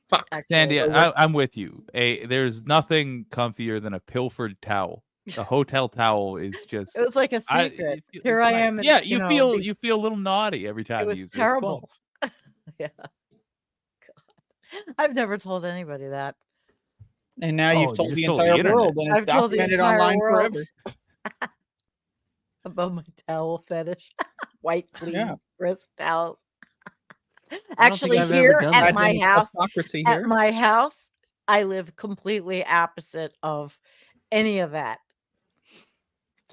Fuck. Actually. Sandy, I'm with you. There's nothing comfier than a pilfered towel. The hotel towel is just. It was like a secret. it's Here I nice. am. And, Yeah, you know, you feel a little naughty every time it you was use terrible. it. It's Yeah. God. I've never told anybody that. And now Oh, you've you told just the told the entire internet. world, and it's I've told the documented entire online world. forever. About my towel fetish. White, clean, Yeah. crisp towels. think Actually, I've ever here done at that. my house, Hypocrisy here. I live completely opposite of any of that.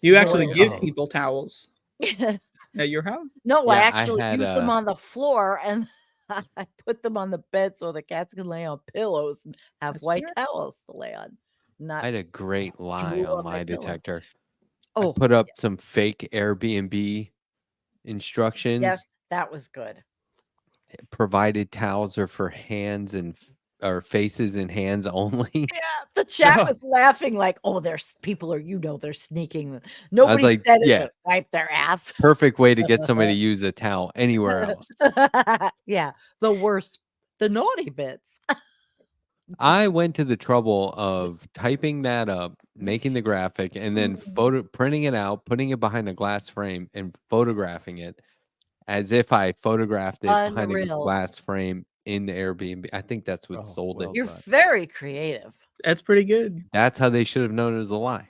You actually Boy. give Oh. people towels at your house? No, I Yeah, I actually had, use them on the floor and I put them on the bed so the cats can lay on pillows and have That's white fair. towels to lay on. I had a great lie drool on on my lie pillow. detector. Oh, I put up some fake Airbnb instructions. yes, that was good. Provided towels are for hands and or faces and hands only. Yeah, the chat was laughing like, "Oh, there's people they're sneaking." Nobody like, said it, yeah. but wipe their ass. Perfect way to get somebody to use a towel anywhere else. Yeah, the worst, the naughty bits. I went to the trouble of typing that up, making the graphic, and then printing it out, putting it behind a glass frame, and photographing it as if I photographed it behind a Unreal. glass frame in the Airbnb. I think that's what sold well it. You're but very creative. That's pretty good. That's how they should have known it was a lie.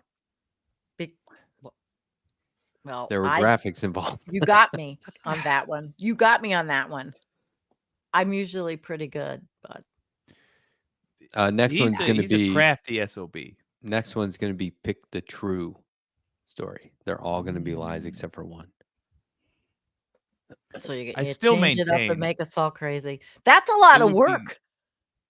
Well, There were graphics involved. you got me on that one. You got me on that one. I'm usually pretty good, but Next one's going to he's a be crafty SOB. Next one's going to be pick the true story. They're all going to be lies except for one. so you I you still change it up maintain- and make us all crazy. That's a lot It of would be- work.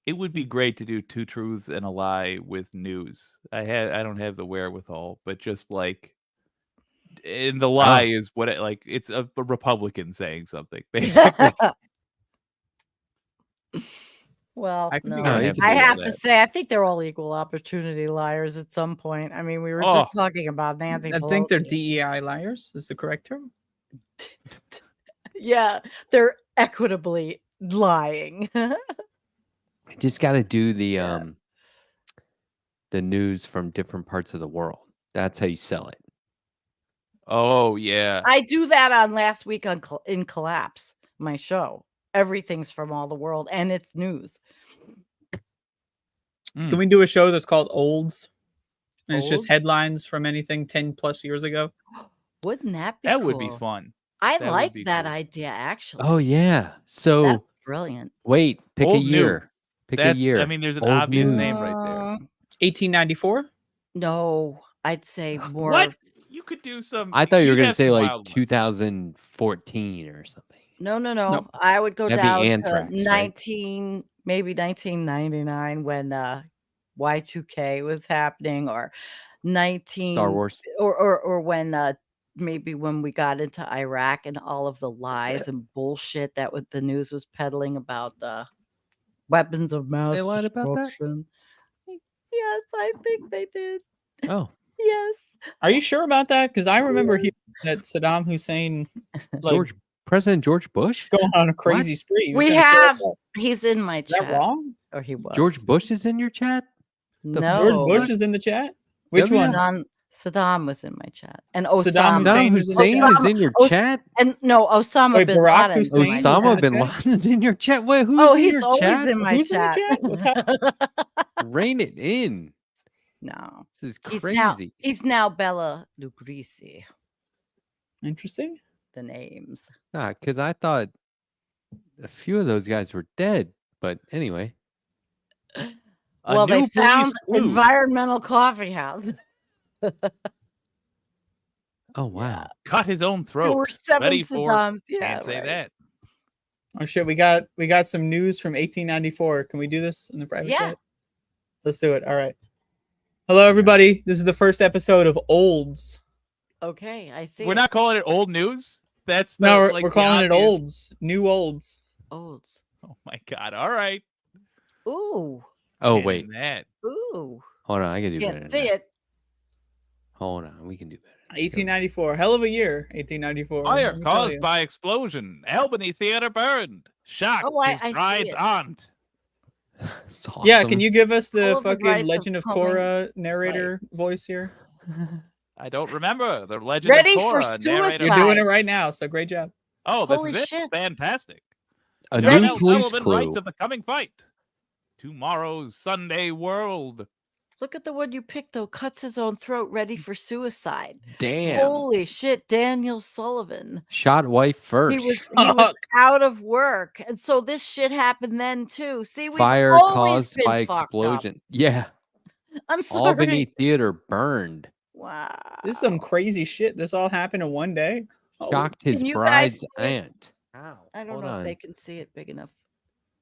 It would be great to do 2 truths and a lie with news. I don't have the wherewithal, but just like, and the lie is what it's a Republican saying something basically. Well, I can be no, kinda happy I to do have all to that. say, I think they're all equal opportunity liars at some point. I mean, we were just talking about Nancy. I think they're Pelosi. DEI liars is the correct term. Yeah, they're equitably lying. Just got to do the news from different parts of the world. That's how you sell it. Oh yeah. I do that on Last Week in Collapse, my show. Everything's from all the world, and it's news. Can we do a show that's called Olds? And it's just Olds? headlines from anything 10 plus years ago. Wouldn't that be That cool? would be fun. I That would like be that cool. idea, actually. Oh yeah. So That's brilliant. wait, pick a Old, new. year. Pick a That's. year. I mean, there's an Old obvious news. name right there. 1894. No, I'd say more. What? You could do some. I thought you were you'd going to have say some like wild ones. 2014 or something. No. Nope. I would go That'd be down to Anthrax, right? 1999 when Y2K was happening, or 19 Star Wars. or when maybe when we got into Iraq and all of the lies and bullshit that the news was peddling about the weapons of mass They lied about that? destruction. Yes, I think they did. Oh, Yes. Are you sure about that? Because I remember hearing that Saddam Hussein, like, President George Bush? going on a crazy spree. He was We gonna kill have. us all. He's in my Is that chat. wrong? Or he was. George Bush is in your chat? No. George Bush is in the chat. Which W? one? Saddam was in my chat, and Saddam Osama. Hussein Saddam was in Hussein is in your chat? And no, Osama Wait, bin Barack Laden. Hussein? Osama in bin your Laden's in your chat? Wait, who's Oh, in he's your always chat? in my Who's in the chat. chat? What's happening? Rein it in. No, This is he's crazy. now Bella Lugrisi. Interesting. The names. Because I thought a few of those guys were dead. But anyway. Well, they new found police clue. environmental coffee house. Oh, wow. Cut his own There throat. were 7 Ready for? Saddams. Yeah, Can't say right. that. Oh shit, we got some news from 1894. Can we do this in the private Yeah. chat? Let's do it. All right. Hello, everybody. This is the first episode of Olds. Okay, I see. We're not calling it old news. That's the, No, like, we're the calling it obvious- Olds. New Olds. Olds. Oh my god! All right. Ooh. Oh, And wait. That. Ooh. Hold on. I can do better Can't than see that. it. Hold on. We can do better. 1894. Hell of a year. 1894. Fire let me tell caused you. by explosion. Albany Theater burned. Shocked. Oh, I his see bride's it. aunt. It's awesome. Yeah, can you give us the All of the fucking rights of Legend of coming- Korra narrator voice here? I don't remember the legend Ready of for Korra. narrator. You're suicide. doing it right now, so great job. Oh, this Holy is it. shit. Fantastic. A John new L. police Sullivan clue. writes of the coming fight. Tomorrow's Sunday world. Look at the one you picked, though. Cuts his own throat, ready for suicide. Damn. Holy shit, Daniel Sullivan. Shot wife first. He was out of work. And so this shit happened then, too. See, we've Fire always caused been by fucked up. explosion. Yeah. I'm sorry. Albany Theater burned. Wow. This is some crazy shit. This all happened in one day. Oh, Shocked his Can you guys bride's see it? aunt. I don't Hold know on. if they can see it big enough.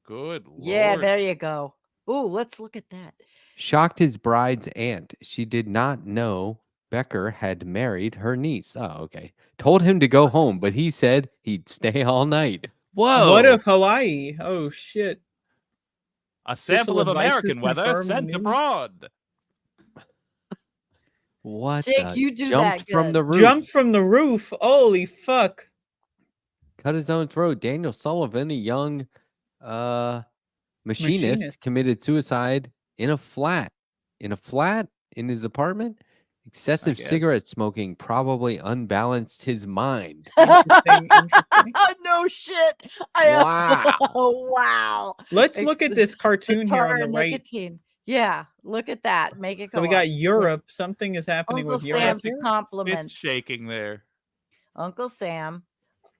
Good lord. Yeah, there you go. Ooh, let's look at that. Shocked his bride's aunt. She did not know Becker had married her niece. Oh, okay. Told him to go home, but he said he'd stay all night. Whoa. What if Hawaii? Oh shit. A sample of advice is American weather confirmed sent news? abroad. What? Jake, the- you do jumped that from good. the roof. Jumped from the roof. Holy fuck. Cut his own throat. Daniel Sullivan, a young machinist, committed suicide in a flat. In a flat in his apartment. Excessive guess. cigarette smoking probably unbalanced his mind. Interesting, interesting. No shit. Wow. Wow. Let's look at this The cartoon here on tar the and right. nicotine. Yeah, look at that. Make it go. So we up. got Europe. Something is happening Uncle with Europe. Sam's here. Fist compliment. shaking there. Uncle Sam.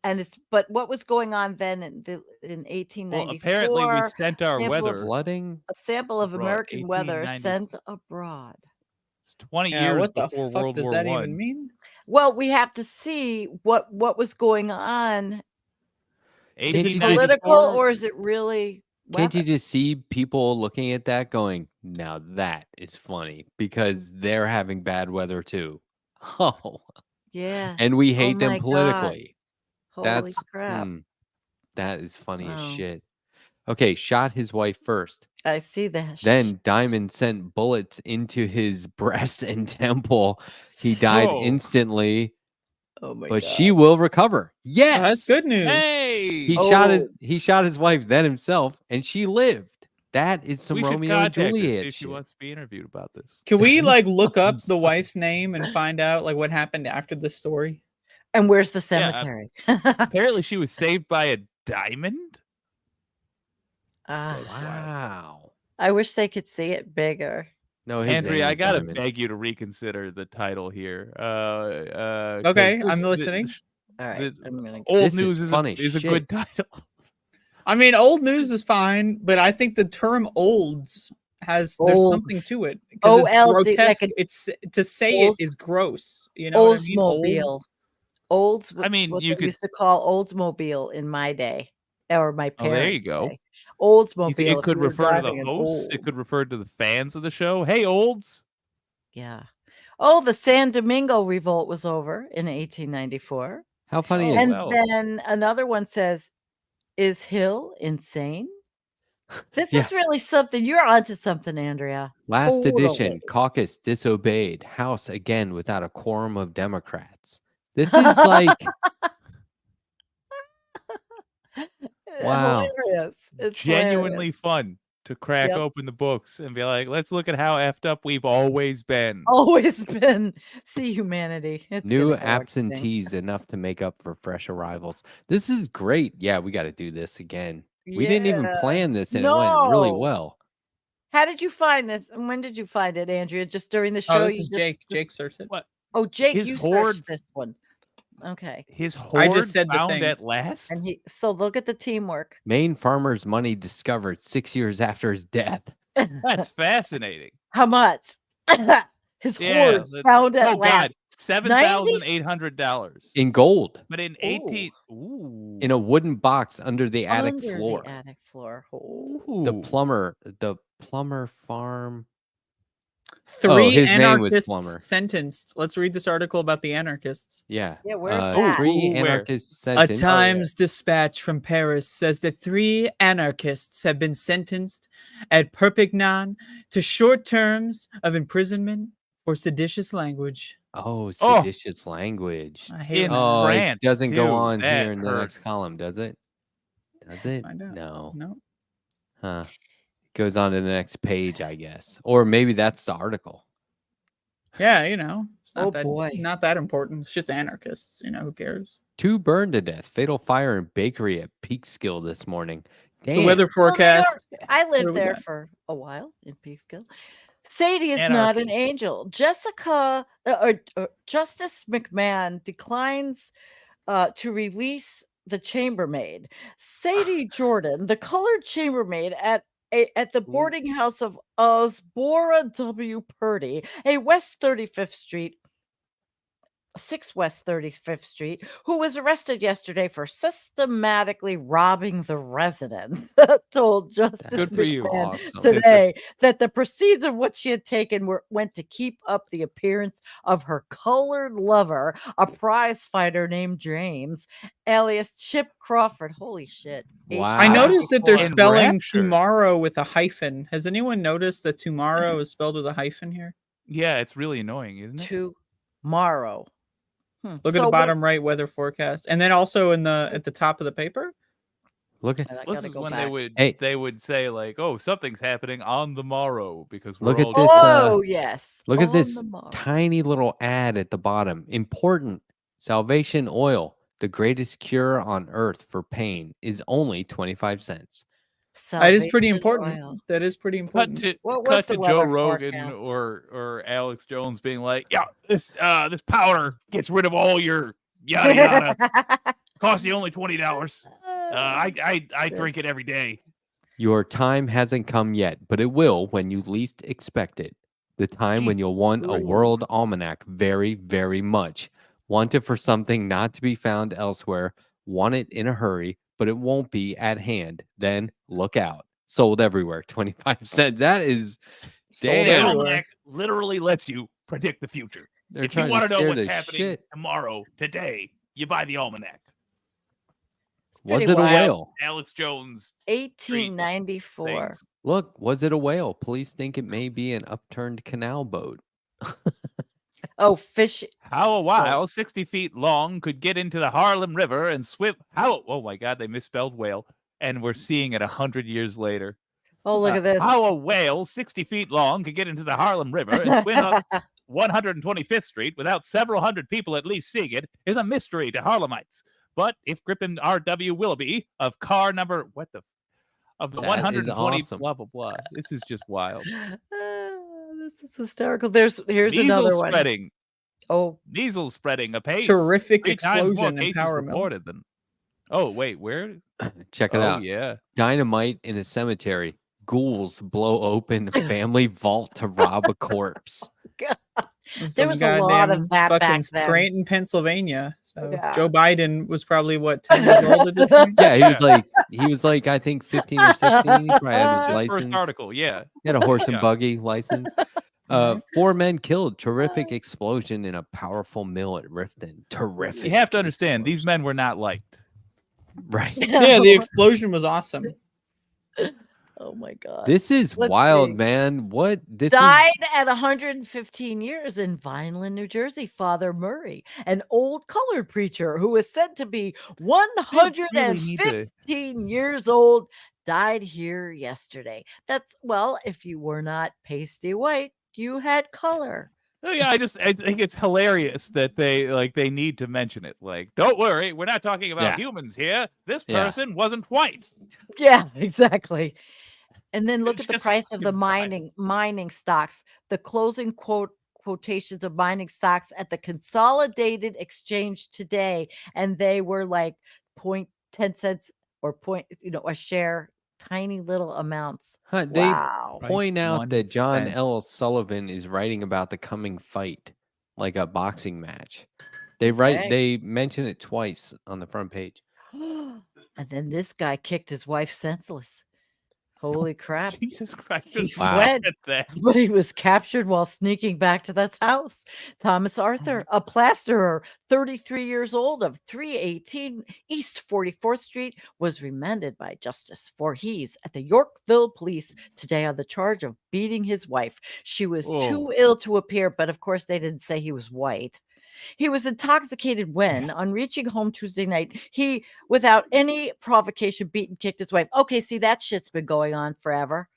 And it's but what was going on then in 1894? Well, apparently we sent our sample of weather. Flooding. a sample of abroad, American weather 1890. sent abroad. It's 20 Yeah, years what the before fuck World does War that I. even mean? Well, we have to see what was going on. Is it 1894. political or is it really Can't you weather? just see people looking at that going, now that is funny because they're having bad weather too. Oh, Yeah. and we hate my them God. politically. Holy That's crap. that is funny as Wow. shit. Okay, shot his wife first. I see that. Then Diamond sent bullets into his breast and temple. He died Whoa. instantly, Oh my but God. she will recover. Yes, Oh, that's good news. Hey! He shot his wife, then himself, and she lived. That is some we should Romeo and contact her, see Juliet if she shit. wants to be interviewed about this. Can we like look up Sounds the wife's name and find out like what happened after the story? And where's the Yeah, cemetery? Apparently she was saved by a diamond? Ah, Wow. I wish they could see it bigger. No, his Andrea, name I is gotta Diamond. beg you to reconsider the title here. Okay, I'm listening. All right. I'm gonna Old news is a good title. I mean, old news is fine, but I think the term "olds" there's something to it because it's grotesque. It's to say it is gross. You know what I mean? Olds. I mean, what you they used to call Oldsmobile in my day, or my parents. There you go. Day. Oldsmobile. It could refer to the hosts. It could refer to the fans of the show. Hey, Olds. Yeah. Oh, the San Domingo revolt was over in 1894. How funny is it? And then another one says, "Is Hill insane?" This is really something. You're onto something, Andrea. Last edition, caucus disobeyed. House again without a quorum of Democrats. This is like... wow. Hilarious. It's genuinely fun to crack open the books and be like, let's look at how effed up we've always been. Always been. See humanity. It's new absentees enough to make up for fresh arrivals. This is great. Yeah, we got to do this again. We didn't even plan this, and it went really well. How did you find this? And when did you find it, Andrea? Just during the show? Oh, this is Jake. Jake searched it. What? Oh, Jake, you searched this one. Okay. His horde I just said found at last. And so look at the teamwork. Maine farmer's money discovered 6 years after his death. That's fascinating. How much? His hoard found at last. $7,800 in gold. But in 18 in a wooden box under the attic floor. The attic floor. The plumber farm. 3 anarchists sentenced. Let's read this article about the anarchists. Yeah. Yeah, where's that? 3 anarchists sentenced. A Times dispatch from Paris says that 3 anarchists have been sentenced at Perpignan to short terms of imprisonment for seditious language. Oh, seditious language. I hate France. It doesn't go on here in the next column, does it? Does it? No. No. Huh. Goes on to the next page, I guess. Or maybe that's the article. Yeah, you know. It's not boy. Not that important. It's just anarchists. You know, who cares? 2 burned to death. Fatal fire in bakery at Peekskill this morning. Damn. The weather forecast. I lived there for a while in Peekskill. Sadie is not an angel. Jessica or Justice McMahon declines to release the chambermaid. Sadie Jordan, the colored chambermaid at the boarding house of Osbora W. Purdy, a West 35th Street, 6 West 35th Street, who was arrested yesterday for systematically robbing the residents, told Justice McMahon today that the proceeds of what she had taken went to keep up the appearance of her colored lover, a prize fighter named James, alias Chip Crawford. Holy shit. Wow. I noticed that they're spelling tomorrow with a hyphen. Has anyone noticed that tomorrow is spelled with a hyphen here? Yeah, it's really annoying, isn't it? Tomorrow. Look at the bottom right weather forecast, and then also at the top of the paper. Look at this is when they would say like, "Oh, something's happening on the morrow," because we're look at all this. Yes. Look at this tiny little ad at the bottom. Important. Salvation Oil, the greatest cure on earth for pain, is only 25 cents. That is pretty important. Oil. That is pretty important. Cut to Joe Rogan or Alex Jones being like, "Yeah, this powder gets rid of all your yada yada. Costs you only $20. I drink it every day." Your time hasn't come yet, but it will when you least expect it. The time when you'll want a world almanac very, very much. Want it for something not to be found elsewhere. Want it in a hurry, but it won't be at hand. Then look out. Sold everywhere. 25 cents. That is damn. The almanac literally lets you predict the future. If you want to know what's happening tomorrow, today, you buy the almanac. Was it a whale? Alex Jones. 1894. Look, was it a whale? Police think it may be an upturned canal boat. Oh, fish. How a whale 60 feet long could get into the Harlem River and swim. Oh my God, they misspelled whale. And we're seeing it 100 years later. Oh, look at this. How a whale 60 feet long could get into the Harlem River and swim up 125th Street without several hundred people at least seeing it is a mystery to Harlemites. But if Griffin R.W. Willoughby of car number, of the 120, awesome. blah, blah, blah. This is just wild. This is hysterical. Here's Measles another one. spreading Oh, Measles spreading apace. Terrific 3 times more explosion in cases Power Mill. reported than. Oh wait, where? Check it Oh out. yeah. Dynamite in a cemetery. Ghouls blow open the family vault to rob a corpse. there was a lot of that fucking back then. Scranton, Pennsylvania. So Yeah. Joe Biden was probably what, 10 years old at this point? Yeah, he was like I think 15 or 16. He probably has his His license. first article, yeah. He had a horse and buggy license. 4 men killed. Terrific explosion in a powerful mill at Riften. Terrific. You have to understand, these men were not liked. Right. Yeah, the explosion was awesome. Oh my God. This is Let's wild, see. man. What? This Died is at 115 years in Vineland, New Jersey. Father Murray, an old colored preacher who is said to be 115 years old, died here yesterday. That's, well, if you were not pasty white, you had color. Oh, yeah, I think it's hilarious that they need to mention it. Like, don't worry, we're not talking about humans here. This person wasn't white. Yeah, exactly. And then look at the Just price of the fucking mining stocks. The closing quotations of mining stocks at the consolidated exchange today, and they were like 0.10 cents or a share, tiny little amounts. they Wow. point out 1 that John cent. L. Sullivan is writing about the coming fight, like a boxing match. They mention it twice on the front page. And then this guy kicked his wife senseless. Holy crap. Jesus Christ. He fled, but he was captured while sneaking back to that house. Thomas Arthur, a plasterer, 33 years old, of 318 East 44th Street, was remanded by Justice Voorhees at the Yorkville Police today on the charge of beating his wife. She was too ill to appear, but of course they didn't say he was white. He was intoxicated when, on reaching home Tuesday night, he, without any provocation, beat and kicked his wife. Okay, see, that shit's been going on forever.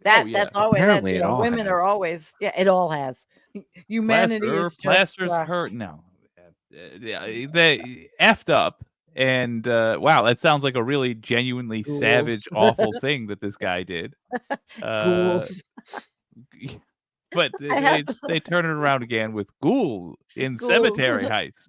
That's always. Apparently it all women has. are always. Yeah, it all has. Humanity is just plasters hurt. No, they effed up. And wow, that sounds like a really genuinely savage, awful thing that this guy did. But they turn it around again with ghoul in cemetery heist.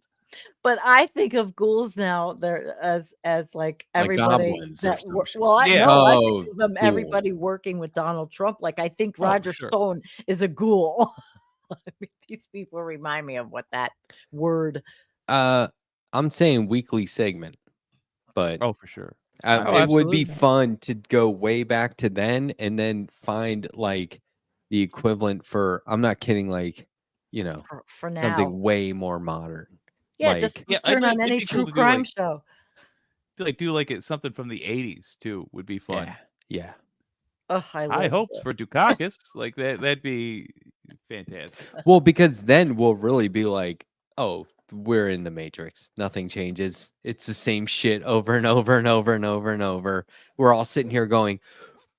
But I think of ghouls now there as like everybody that I think of them everybody working with Donald Trump. Like I think Roger Stone is a ghoul. I mean, these people remind me of what that word. I'm saying weekly segment, but for sure. It would be fun to go way back to then and then find like the equivalent for, I'm not kidding, like, for now, something way more modern. Yeah, just turn on any true crime show. Do something from the 80s too would be fun. Yeah. High hopes for Dukakis. Like that'd be fantastic. Well, because then we'll really be like, oh, we're in the Matrix. Nothing changes. It's the same shit over and over and over and over and over. We're all sitting here going,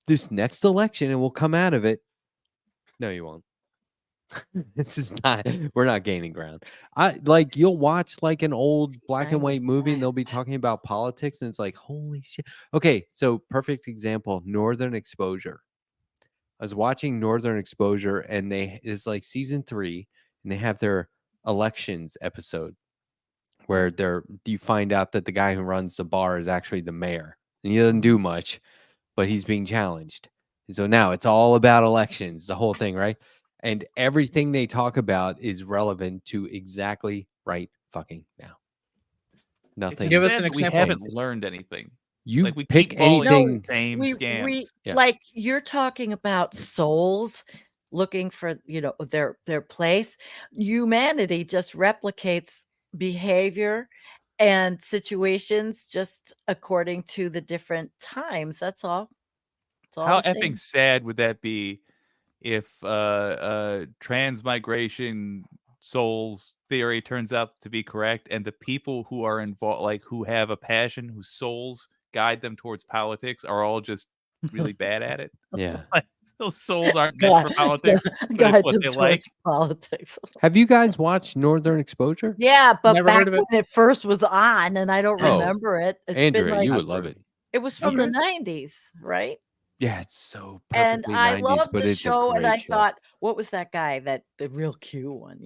this next election and we'll come out of it. No, you won't. We're not gaining ground. You'll watch like an old black and white movie and they'll be talking about politics and it's like, holy shit. Okay, so perfect example, Northern Exposure. I was watching Northern Exposure and it's like season 3 and they have their elections episode where you find out that the guy who runs the bar is actually the mayor and he doesn't do much, but he's being challenged. And so now it's all about elections, the whole thing, right? And everything they talk about is relevant to exactly right fucking now. Nothing. Give us an example. We haven't learned anything. You pick anything. Same scams. Like you're talking about souls looking for their place. Humanity just replicates behavior and situations just according to the different times. That's all. How effing sad would that be if transmigration souls theory turns out to be correct and the people who are involved, like who have a passion, whose souls guide them towards politics, are all just really bad at it? Yeah. Like, those souls aren't meant for politics, but it's what they like. Politics. Have you guys watched Northern Exposure? Yeah, but back when it first was on, and I don't remember it. It's Andrew, been like, you would love it. It was from the 90s, right? Yeah, it's so And perfectly I 90s, loved but the it's show, a and great I show. thought, what was that guy, the real cute one,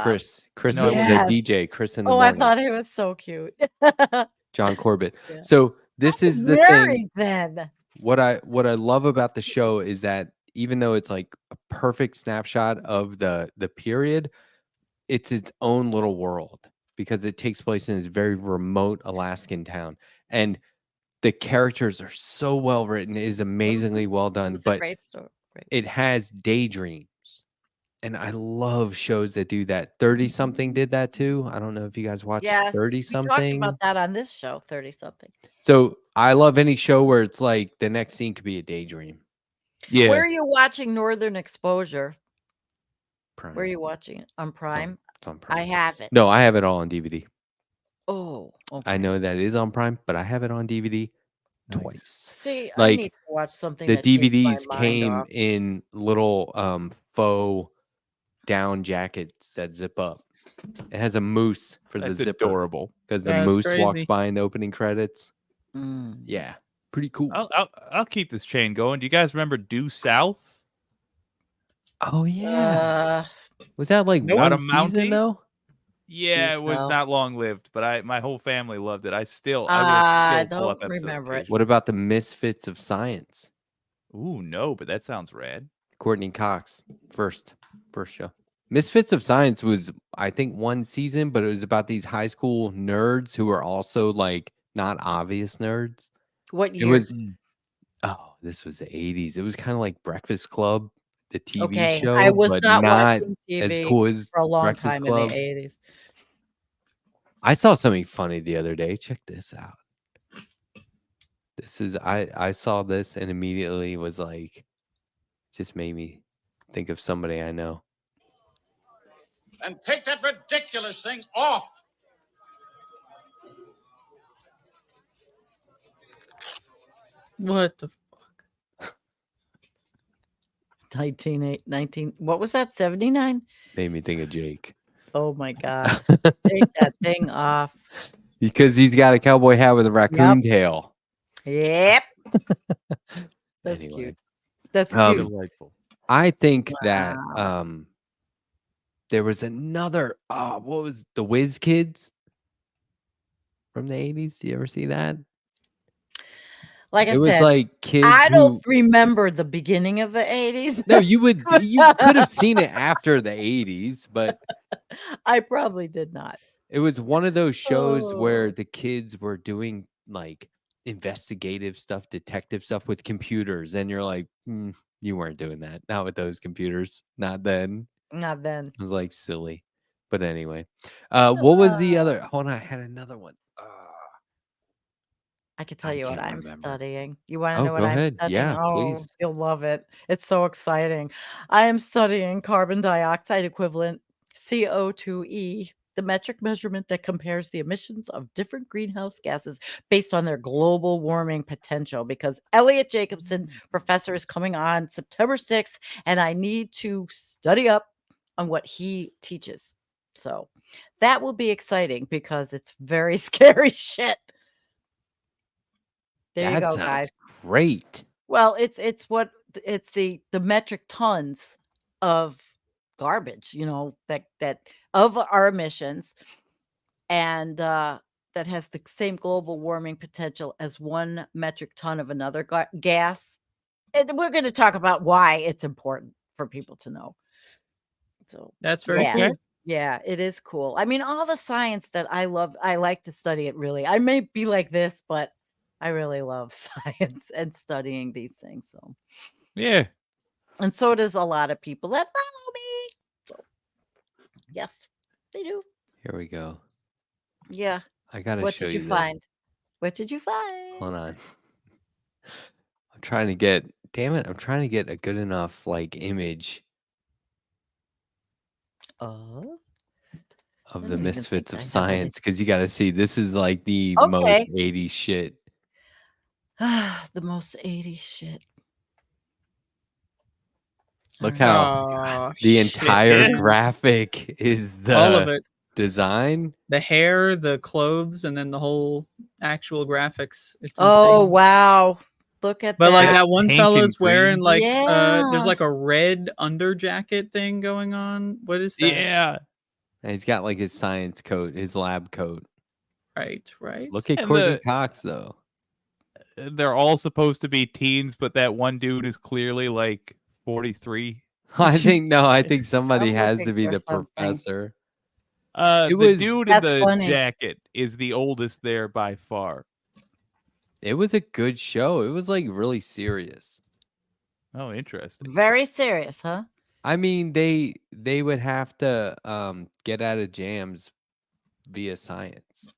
Chris, Yes. the DJ, Chris in the I morning. thought he was so cute. John Corbett. Yeah. So this is the thing. Then What I love about the show is that even though it's like a perfect snapshot of the period, it's its own little world because it takes place in this very remote Alaskan town, and the characters are so well written. It is amazingly well done, it's a but great story. Great. it has daydreams. And I love shows that do that. 30 something did that too. I don't know if you guys watched 30 something. We talked about that on this show, 30 something. So I love any show where it's like the next scene could be a daydream. Yeah. Where are you watching Northern Exposure? Prime. Where are you watching it? On Prime? It's on Prime. I have it. No, I have it all on DVD. Oh, okay. I know that it is on Prime, but I have it on DVD twice. See, like, I need to watch something. The that takes my DVDs mind came off. in little faux down jackets that zip up. It has a moose for the zipper. Adorable. Because the moose walks by in the opening credits. Yeah, pretty cool. I'll keep this chain going. Do you guys remember Due South? Oh yeah. Was that like not one a season Mountie? though? Yeah, it was not long lived, but my whole family loved it. I will still pull up episode remember it. What about the Misfits of Science? Ooh, no, but that sounds rad. Courtney Cox, first show. Misfits of Science was, I think, one season, but it was about these high school nerds who are also like not obvious nerds. What year? It was, this was the 80s. It was kind of like Breakfast Club, the TV show. I was but not watching TV as cool as for a long Breakfast time Club. in the 80s. I saw something funny the other day. Check this out. This is, I saw this and immediately was like, just made me think of somebody I know. And take that ridiculous thing off. What the fuck? 19, what was that? 79? Made me think of Jake. Oh my God. Take that thing off. Because he's got a cowboy hat with a raccoon tail. Yep. That's cute. That's cute. Delightful. I think that there was another, what was the Whiz Kids from the 80s? Do you ever see that? Like I said, it was like kids. I don't remember the beginning of the 80s. No, you could have seen it after the 80s, but I probably did not. It was one of those shows where the kids were doing like investigative stuff, detective stuff with computers, and you're like, you weren't doing that. Not with those computers. Not then. Not then. It was like silly. But anyway, what was the other? Hold on, I had another one. I can tell you what I'm studying. You want to know what go I'm ahead. studying? Yeah, Oh, please. you'll love it. It's so exciting. I am studying carbon dioxide equivalent, CO2e, the metric measurement that compares the emissions of different greenhouse gases based on their global warming potential. Because Elliot Jacobson, professor, is coming on September 6th, and I need to study up on what he teaches. So that will be exciting because it's very scary shit. There you go, guys. Great. Well, it's the metric tons of garbage, that of our emissions, and that has the same global warming potential as 1 metric ton of another gas. And we're going to talk about why it's important for people to know. So that's very cool. Yeah, it is cool. I mean, all the science that I love, I like to study it really. I may be like this, but I really love science and studying these things. So, yeah. And so does a lot of people that follow me. So, yes, they do. Here we go. Yeah. I got to What show did you you this. find? What did you find? Hold on. I'm trying to get, damn it, I'm trying to get a good enough like image of the Misfits of Science, because you got to see, this is like the most 80s shit. The most 80s shit. Look how the entire graphic is all of it. Design. The hair, the clothes, and then the whole actual graphics. It's oh, insane. Wow. Look at but that. Like that one Pink fella's and green. wearing like Yeah. there's like a red under jacket thing going on. What is that? Yeah. And he's got like his science coat, his lab coat. Right. Look at And Courtney Cox though. They're all supposed to be teens, but that one dude is clearly like 43. I think somebody I'm has looking to be for the something. professor. The was- dude in That's the funny. jacket is the oldest there by far. It was a good show. It was like really serious. Oh, interesting. Very serious, huh? I mean, they would have to get out of jams via science.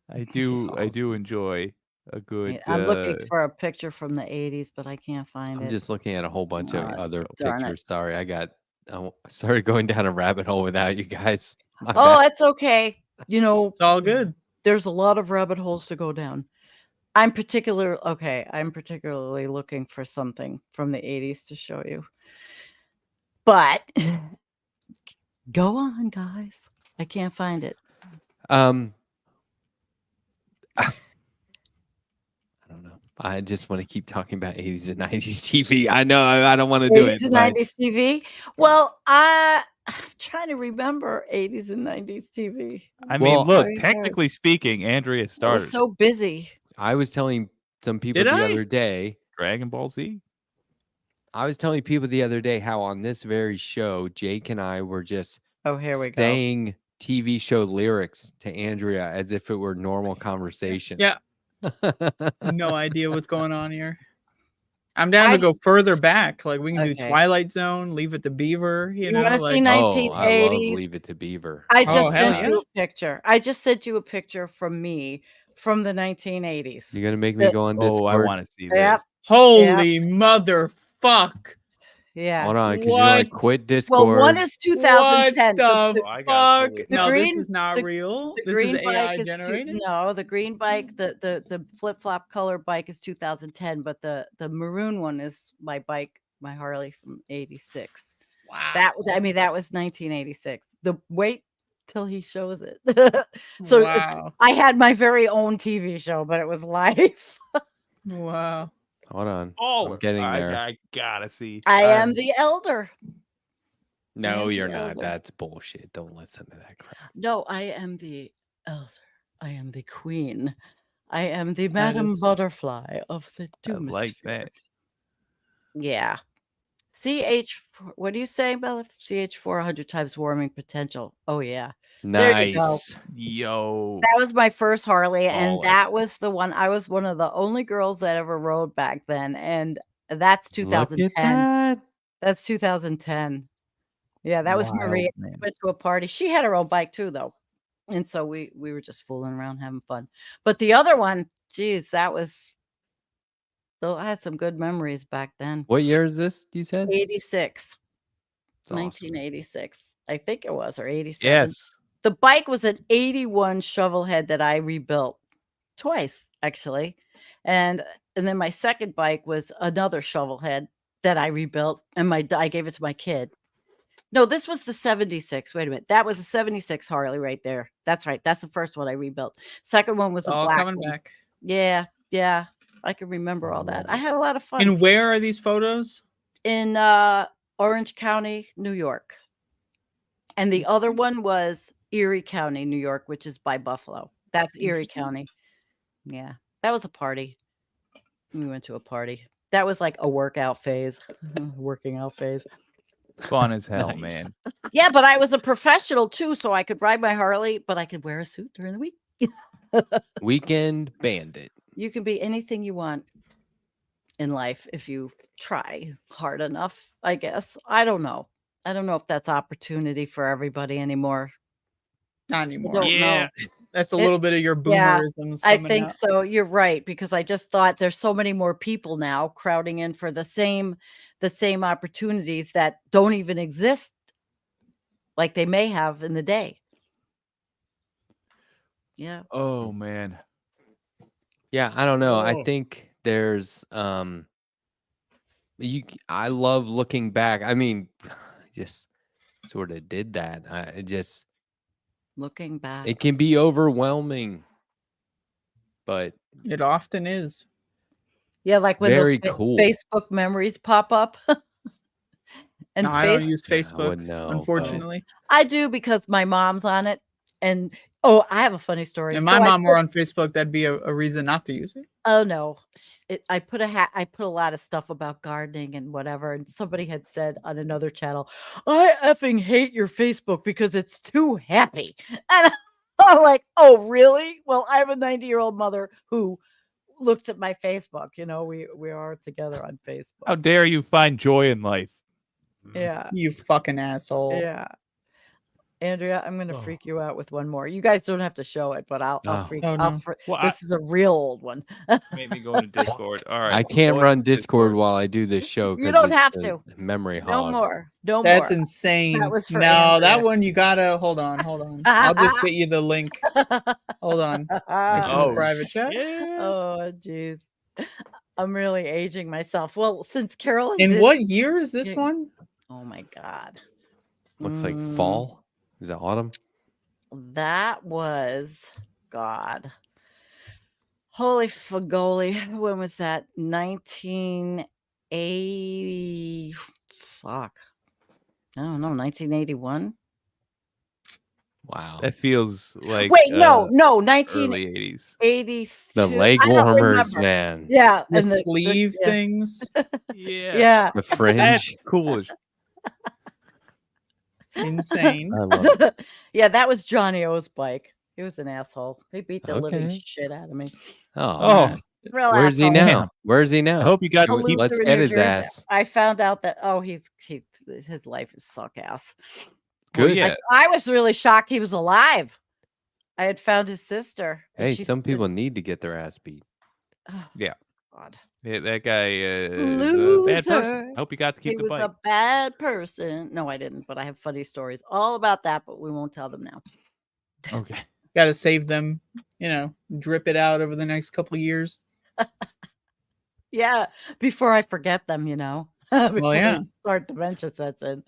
I do enjoy a good. I'm looking for a picture from the 80s, but I can't find I'm it. just looking at a whole bunch of other darn it. pictures. Sorry, I started going down a rabbit hole without you guys. My Oh, bad. that's okay. You know, It's all good. there's a lot of rabbit holes to go down. I'm particularly looking for something from the 80s to show you. But go on, guys. I can't find it. I don't know. I just want to keep talking about 80s and 90s TV. I know I don't want to do it. 80s and 90s TV. Well, I'm trying to remember 80s and 90s TV. I mean, look, technically speaking, Andrea I started. was so busy. I was telling some people other day. Dragon Ball Z. I was telling people the other day how on this very show, Jake and I were just saying TV show lyrics to Andrea as if it were normal conversation. Yeah. No idea what's going on here. I'm down to go further back. Like we can do Twilight Zone, Leave It to Beaver. You know, want to like, see 1980s? I love Leave It to Beaver. I just sent you a picture. I just sent you a picture from me from the 1980s. You're gonna make me go on Discord. Oh, I want to see this. Yep. Holy motherfuck! Yeah. Hold on, because you're like quit Discord. Well, one is 2010. What the fuck? No, green, this is not real. The this green is AI bike generated. No, the green bike, the flip flop color bike is 2010, but the maroon one is my bike, my Harley from '86. Wow. That was 1986. Wait till he shows it. So I had my very own TV show, but it was live. Wow. Hold on. Oh, I'm getting there. I gotta see. I am the elder. No, you're not. That's bullshit. Don't listen to that crap. No, I am the elder. I am the queen. I am the Madam Butterfly of the Doomsphere. Like that. Yeah. What do you say, Bella? CH4 100 times warming potential. Oh, yeah. Nice. There you go. Yo. That was my first Harley, and that was the one. I was one of the only girls that ever rode back then, and that's 2010. That's 2010. Yeah, that was Maria. We went to a party. She had her own bike too, though, and so we were just fooling around, having fun. But the other one, geez, that was. So I had some good memories back then. What year is this? You said 86. That's 1986. I think it was, or 87. Yes. The bike was an 81 shovel head that I rebuilt twice, actually. And then my second bike was another shovel head that I rebuilt, and I gave it to my kid. No, this was the 76. Wait a minute. That was a 76 Harley right there. That's right. That's the first one I rebuilt. Second one was a black coming one. back. Yeah. I can remember all that. I had a lot of fun. And where are these photos? In Orange County, New York. And the other one was Erie County, New York, which is by Buffalo. That's Erie County. Yeah. That was a party. We went to a party. That was like a workout phase. Working out phase. Fun as hell, man. Yeah, but I was a professional too, so I could ride my Harley, but I could wear a suit during the week. Weekend bandit. You can be anything you want in life if you try hard enough, I guess. I don't know. I don't know if that's opportunity for everybody anymore. Not anymore. Don't know. That's a little bit of your boomerisms. I think so. You're right, because I just thought there's so many more people now crowding in for the same opportunities that don't even exist like they may have in the day. Yeah. Oh man. Yeah, I don't know. I think there's I love looking back. I mean, just sort of did that. I just looking back. It can be overwhelming. But it often is. Yeah, like when those Facebook memories pop up. And No, I don't use Yeah, I Facebook, wouldn't know, but unfortunately. I do because my mom's on it. And I have a funny story. If So my I mom put- were on Facebook, that'd be a reason not to use it. Oh no, I put a lot of stuff about gardening and whatever, and somebody had said on another channel, "I effing hate your Facebook because it's too happy." And I'm like, "Oh, really?" Well, I have a 90-year-old mother who looks at my Facebook. You know, we are together on How Facebook. dare you find joy in life? Yeah, You fucking asshole. yeah. Andrea, I'm gonna freak you out with one more. You guys don't have to show it, but I'll Oh. freak. Oh, I'll no. Well, this is a real old one. Made me go into Discord. All right. I can't going run to Discord while I do this show You because don't it's have a to. memory No hog. more. No That's more. insane. That was for No, that Andrea. one you gotta hold on. I'll just get you the link. Hold on. It's in the Oh, private chat. shit. Oh, jeez. I'm really aging myself. Well, since Carolyn In did, what year is this Yeah. one? oh my God. Looks like fall. Is it autumn? That was God. Holy fagoli. When was that? 1980. Fuck. I don't know. 1981. Wow. That feels like Wait, no, early 1982. 80s. The leg I don't warmers, remember. man. Yeah, The and sleeve yeah. things. Yeah. Yeah. The That's fringe. cool. Insane. I love it. Yeah, that was Johnny O's bike. He was an asshole. He beat the living Okay. shit out of me. Oh, Real where's he asshole. now? Where's he now? I hope you got to Let's keep. Let's get his ass. I found out that his life is suck ass. Well, Good. yeah. I was really shocked he was alive. I had found his sister. and Hey, she some said, people need to get their ass beat. "Oh, Yeah. God. Yeah, that guy is a bad person. Loser. I hope you got to keep He the was bike. a bad person. No, I didn't, but I have funny stories all about that, but we won't tell them now. Okay. Got to save them, drip it out over the next couple of years. Yeah, before I forget them, before yeah. start dementia sets in.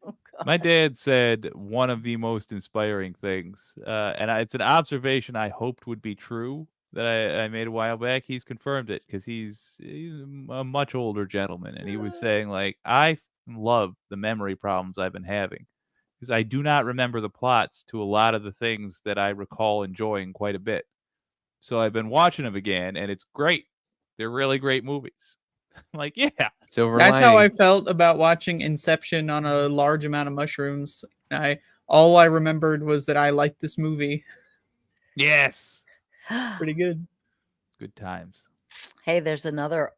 Oh, God. My dad said one of the most inspiring things, and it's an observation I hoped would be true that I made a while back. He's confirmed it because he's a much older gentleman, and he was saying like, I love the memory problems I've been having because I do not remember the plots to a lot of the things that I recall enjoying quite a bit. So I've been watching them again, and it's great. They're really great movies. Like, yeah, Silver That's how I lining. felt about watching Inception on a large amount of mushrooms. All I remembered was that I liked this movie. yes, Pretty good. good times. Hey, there's another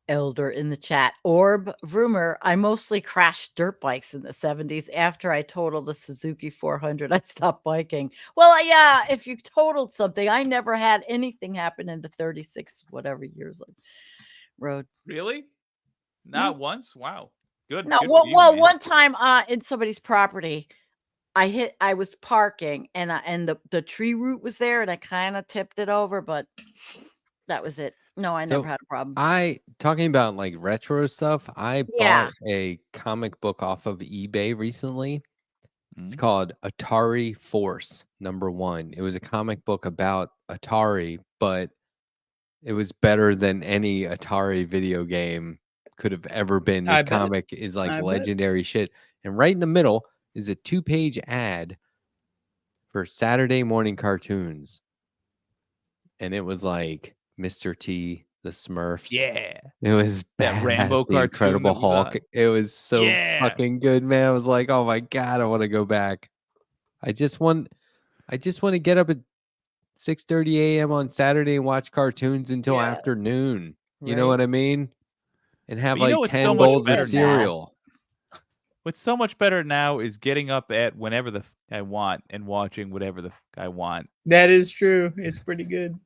elder in the chat. Orb Vroomer. I mostly crashed dirt bikes in the 70s. After I totaled a Suzuki 400, I stopped biking. Well, yeah, if you totaled something, I never had anything happen in the 36 whatever years I rode. Really? Not once? Wow. Good. No, good well, for you, man. one time in somebody's property, I was parking and the tree root was there and I kind of tipped it over, but that was it. No, I never had a problem. Talking about like retro stuff, I Yeah. bought a comic book off of eBay recently. It's Mhm. called Atari Force #1. It was a comic book about Atari, but it was better than any Atari video game could have ever been. I This bet. comic is like I bet. legendary shit. And right in the middle is a 2-page ad for Saturday morning cartoons. And it was like Mr. T, the Smurfs. Yeah. It was That badass, Rambo the cartoon Incredible that was Hulk. on. It was so Yeah. fucking good, man. I was like, oh my God, I want to go back. I just want to get up at 6:30 a.m. on Saturday and watch cartoons until Yeah. afternoon. You know Right. what I mean? And have But you know like what's so 10 much bowls better of now? cereal. What's so much better now is getting up at whenever the I want and watching whatever the I want. That is true. It's pretty good.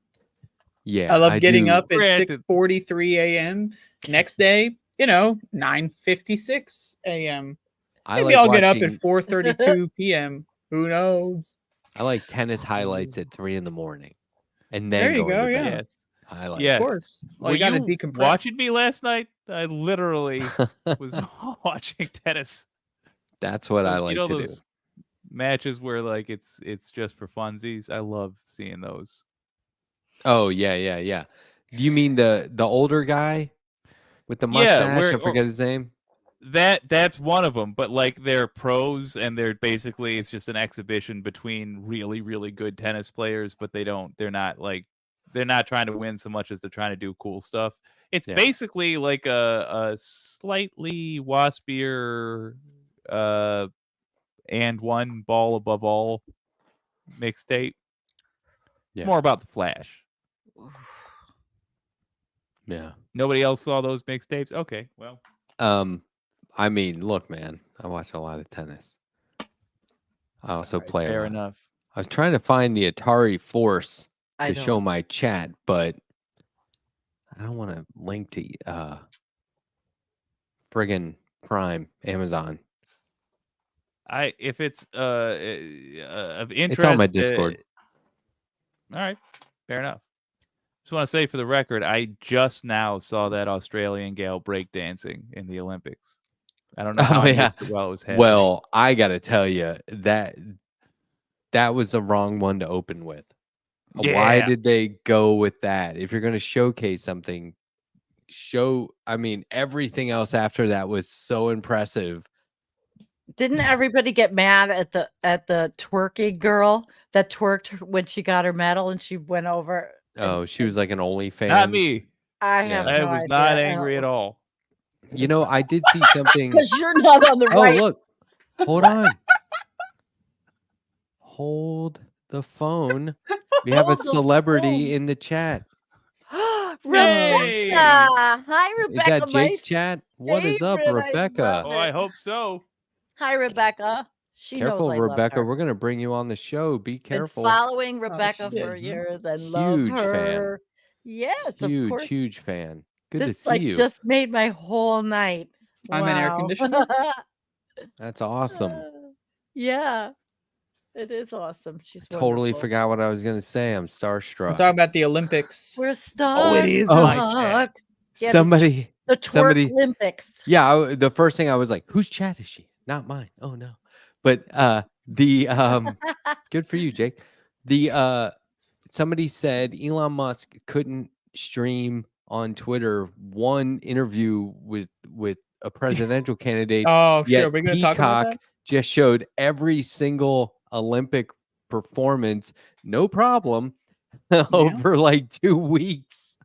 Yeah, I love getting do. up at Granted. 6:43 a.m. Next day, 9:56 a.m. I Maybe like I'll get up at watching 4:32 p.m. Who knows? I like tennis highlights at 3 in the morning and There then you going go, to bed. yeah. Yes. Highlights. Yes. Of course. Well, Were you got to you decompress. watching me last night? I literally was watching tennis. That's what I Those- like you know to do. those matches where like it's just for funsies. I love seeing those. Oh, yeah. Do you mean the older guy with the Yeah, mustache? I forget his name. That's one of them, but like they're pros and they're basically it's just an exhibition between really really good tennis players, but they're not trying to win so much as they're trying to do cool stuff. It's basically like a slightly waspier and one ball above all mixtape. It's more about the flash. Yeah. Nobody else saw those mixtapes? Okay, well. I mean, look, man, I watch a lot of tennis. I also play fair a lot. enough. I was trying to find the Atari Force to show my chat, but I don't want to link to friggin' Prime Amazon. If it's of interest, it's on my Discord. All right, fair enough. Just want to say for the record, I just now saw that Australian gal breakdancing in the Olympics. I don't know how I missed it while it was happening. Well, I gotta tell you that was the wrong one to open with. Yeah. Why did they go with that? If you're going to showcase something, I mean, everything else after that was so impressive. Didn't everybody get mad at the twerking girl that twerked when she got her medal and she went over? Oh, she was like an OnlyFans. Not me. I have no I was idea. not angry at all. You know, I did see something. Because you're not on the right. Oh, look. Hold on. Hold the phone. We have a celebrity in the chat. Rebecca. Hi, Rebecca. Is that Jake's chat? What is up, Rebecca? Oh, I hope so. Hi, Rebecca. Careful, knows I Rebecca. love her. We're going to bring you on the show. Be careful. Been following Rebecca for years and love her. Fan. Yes, huge, of course. Huge fan. Good this to see you. Just made my whole night. I'm an air conditioner. That's awesome. Yeah, it is awesome. She's totally forgot what I was going to say. I'm starstruck. I'm talking about the Olympics. We're starstruck. Oh, it is my chat. Yeah, somebody. The twerk Olympics. Yeah, the first thing I was like, whose chat is she? Not mine. Oh no. But good for you, Jake. Somebody said Elon Musk couldn't stream on Twitter one interview with a presidential candidate. Oh, sure. We're going to talk about that. Just showed every single Olympic performance, no problem, over like 2 weeks.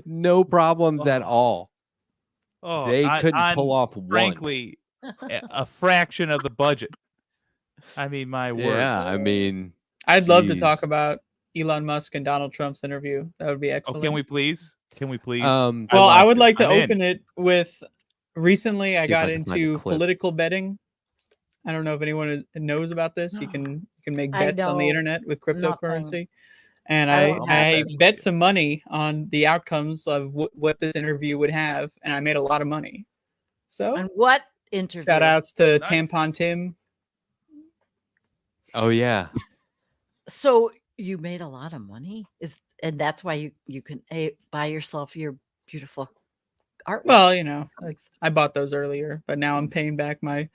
No problems at all. Oh, they couldn't pull off frankly, a fraction of the budget. I mean, my word. Yeah, I mean, I'd love to talk about Elon Musk and Donald Trump's interview. That would be excellent. Oh, can we please? Well, I would like to open it with. Recently, I got into political betting. I don't know if anyone knows about this. You can make bets on the internet with cryptocurrency. And I bet some money on the outcomes of what this interview would have, and I made a lot of money. So, and what interview? Shout outs to Tampon Tim. Oh yeah. So you made a lot of money, and that's why you can buy yourself your beautiful artwork. Well, you know, I bought those earlier, but now I'm paying back I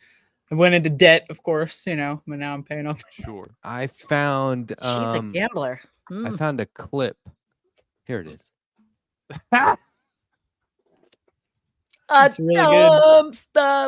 went into debt, of course, you know, but now I'm paying off. Sure. I found she's a gambler. I found a clip. Here it is. It's really good.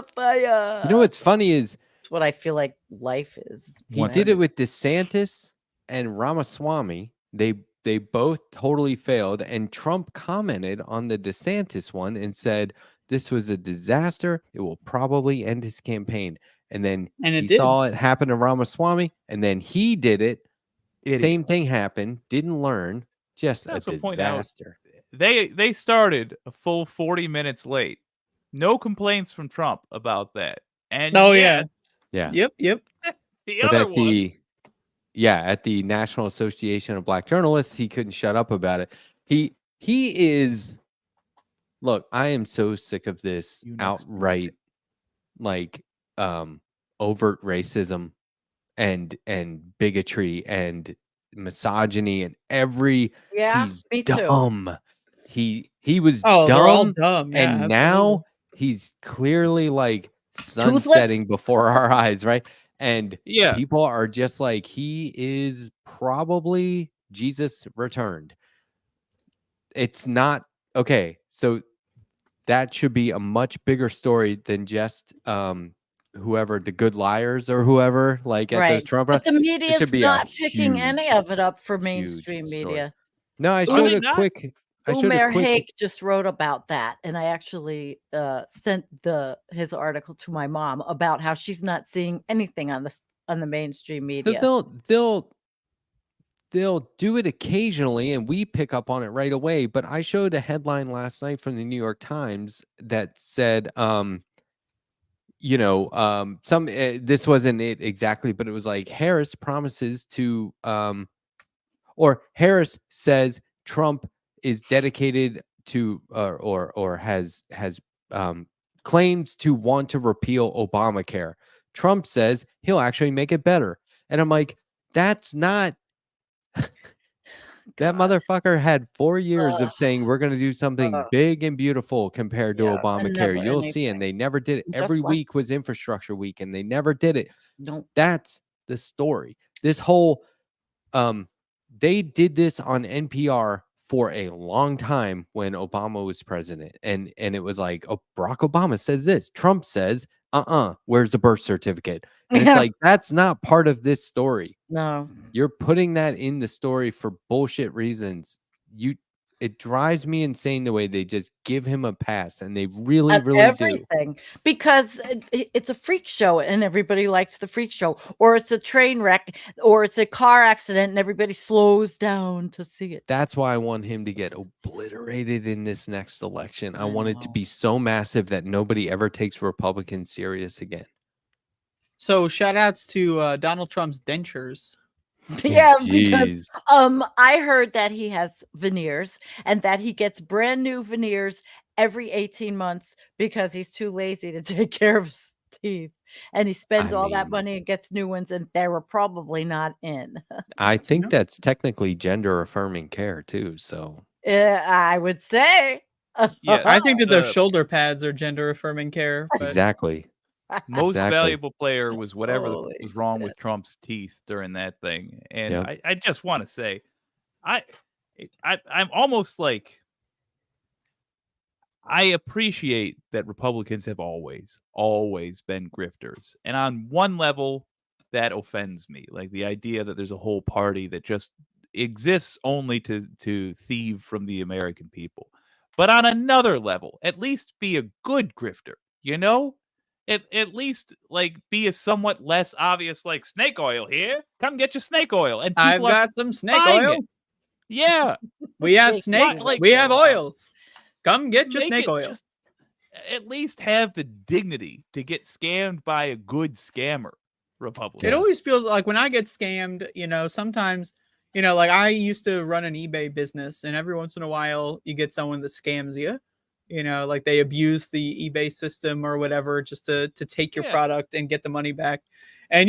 Fire. You know what's funny is it's what I feel like life is. He did it with DeSantis and Ramaswamy. They both totally failed, and Trump commented on the DeSantis one and said this was a disaster. It will probably end his campaign. And then he saw it happen to Ramaswamy, and then he did it. Same thing happened. Didn't learn. Just a disaster. They started a full 40 minutes late. No complaints from Trump about that. And yeah. Yep. The other one. At the National Association of Black Journalists, he couldn't shut up about it. He is. Look, I am so sick of this outright, like, overt racism and bigotry and misogyny and he's me dumb. Too. He was dumb, they're all dumb. Yeah, and absolutely. Now he's clearly like sunsetting before our eyes, right? And people are just like, he is probably Jesus returned. It's not okay. So that should be a much bigger story than just whoever the good liars or whoever like at those Trump. But the It media's should be not a picking any huge, of it up for huge mainstream story. media. No, I Are showed they a not? quick. Umair Haque just wrote about that, and I actually sent his article to my mom about how she's not seeing anything on the mainstream media. They'll do it occasionally, and we pick up on it right away. But I showed a headline last night from the New York Times that said, this wasn't it exactly, but it was like Harris promises to, or Harris says Trump is dedicated to, or has claims to want to repeal Obamacare. Trump says he'll actually make it better, and I'm like, that's not. That motherfucker had 4 years of saying we're going to do something big and beautiful compared to Obamacare. You'll see, and they never did it. Every week was infrastructure week, and they never did it. That's the story. This whole, they did this on NPR for a long time when Obama was president, and it was like, oh, Barack Obama says this, Trump says, where's the birth certificate? And it's like, that's not part of this story. No, you're putting that in the story for bullshit reasons. It drives me insane the way they just give him a pass, and they really everything do. Because it's a freak show, and everybody likes the freak show, or it's a train wreck, or it's a car accident, and everybody slows down to see it. That's why I want him to get obliterated in this next election. I want it to be so massive that nobody ever takes Republicans serious again. So shout outs to Donald Trump's dentures. Yeah, because I heard that he has veneers, and that he gets brand new veneers every 18 months because he's too lazy to take care of his teeth, and he spends all that money and gets new ones, and they were probably not in. I think that's technically gender affirming care too, so I would say. Yeah, I think that those shoulder pads are gender affirming care. But... Exactly. Most valuable player was whatever was wrong with Trump's teeth during that thing. And I just want to say, I'm almost like, I appreciate that Republicans have always been grifters. And on one level, that offends me. Like the idea that there's a whole party that just exists only to thieve from the American people. But on another level, at least be a good grifter, you know? At least like be a somewhat less obvious, like, snake oil here. Come get your snake oil. And I've got some snake oil. It. Yeah. We have snakes. We have oil. Come get your snake oil. Just at least have the dignity to get scammed by a good scammer, Republican. It always feels like when I get scammed, sometimes, like I used to run an eBay business, and every once in a while you get someone that scams you. Like they abuse the eBay system or whatever just to take your product and get the money back. And,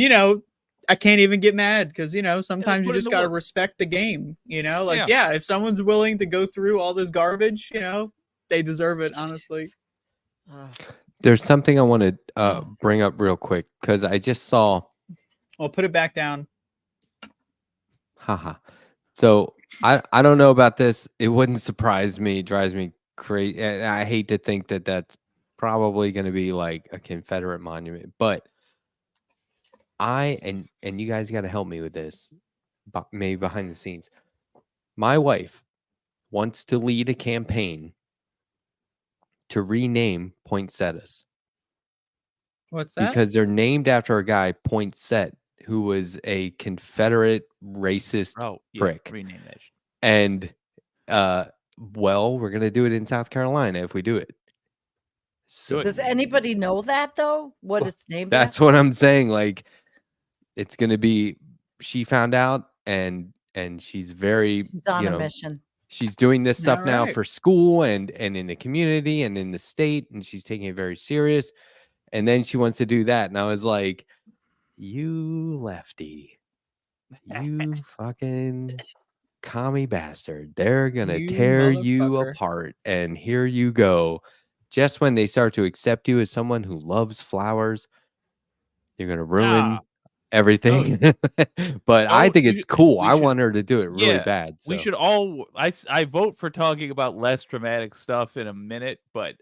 I can't even get mad because, sometimes you just got to respect the game, if someone's willing to go through all this garbage, they deserve it, honestly. There's something I want to bring up real quick because I just saw. Well, put it back down. Haha. So I don't know about this. It wouldn't surprise me. It drives me crazy. I hate to think that that's probably going to be like a Confederate monument, but and you guys got to help me with this, maybe behind the scenes. My wife wants to lead a campaign to rename poinsettias. What's that? Because they're named after a guy, Poinsett, who was a Confederate racist prick. Rename that. And we're gonna do it in South Carolina if we do it. So does anybody know that though? What it's named? That's what I'm saying. Like, it's gonna be. She found out, and she's on a mission. She's doing this stuff now for school and in the community and in the state, and she's taking it very serious. And then she wants to do that, and I was like, "You lefty, you fucking commie bastard! They're gonna tear you apart." And here you go. Just when they start to accept you as someone who loves flowers, you're gonna ruin everything. But I think it's cool. I want her to do it really bad. So. We should all. I vote for talking about less dramatic stuff in a minute, but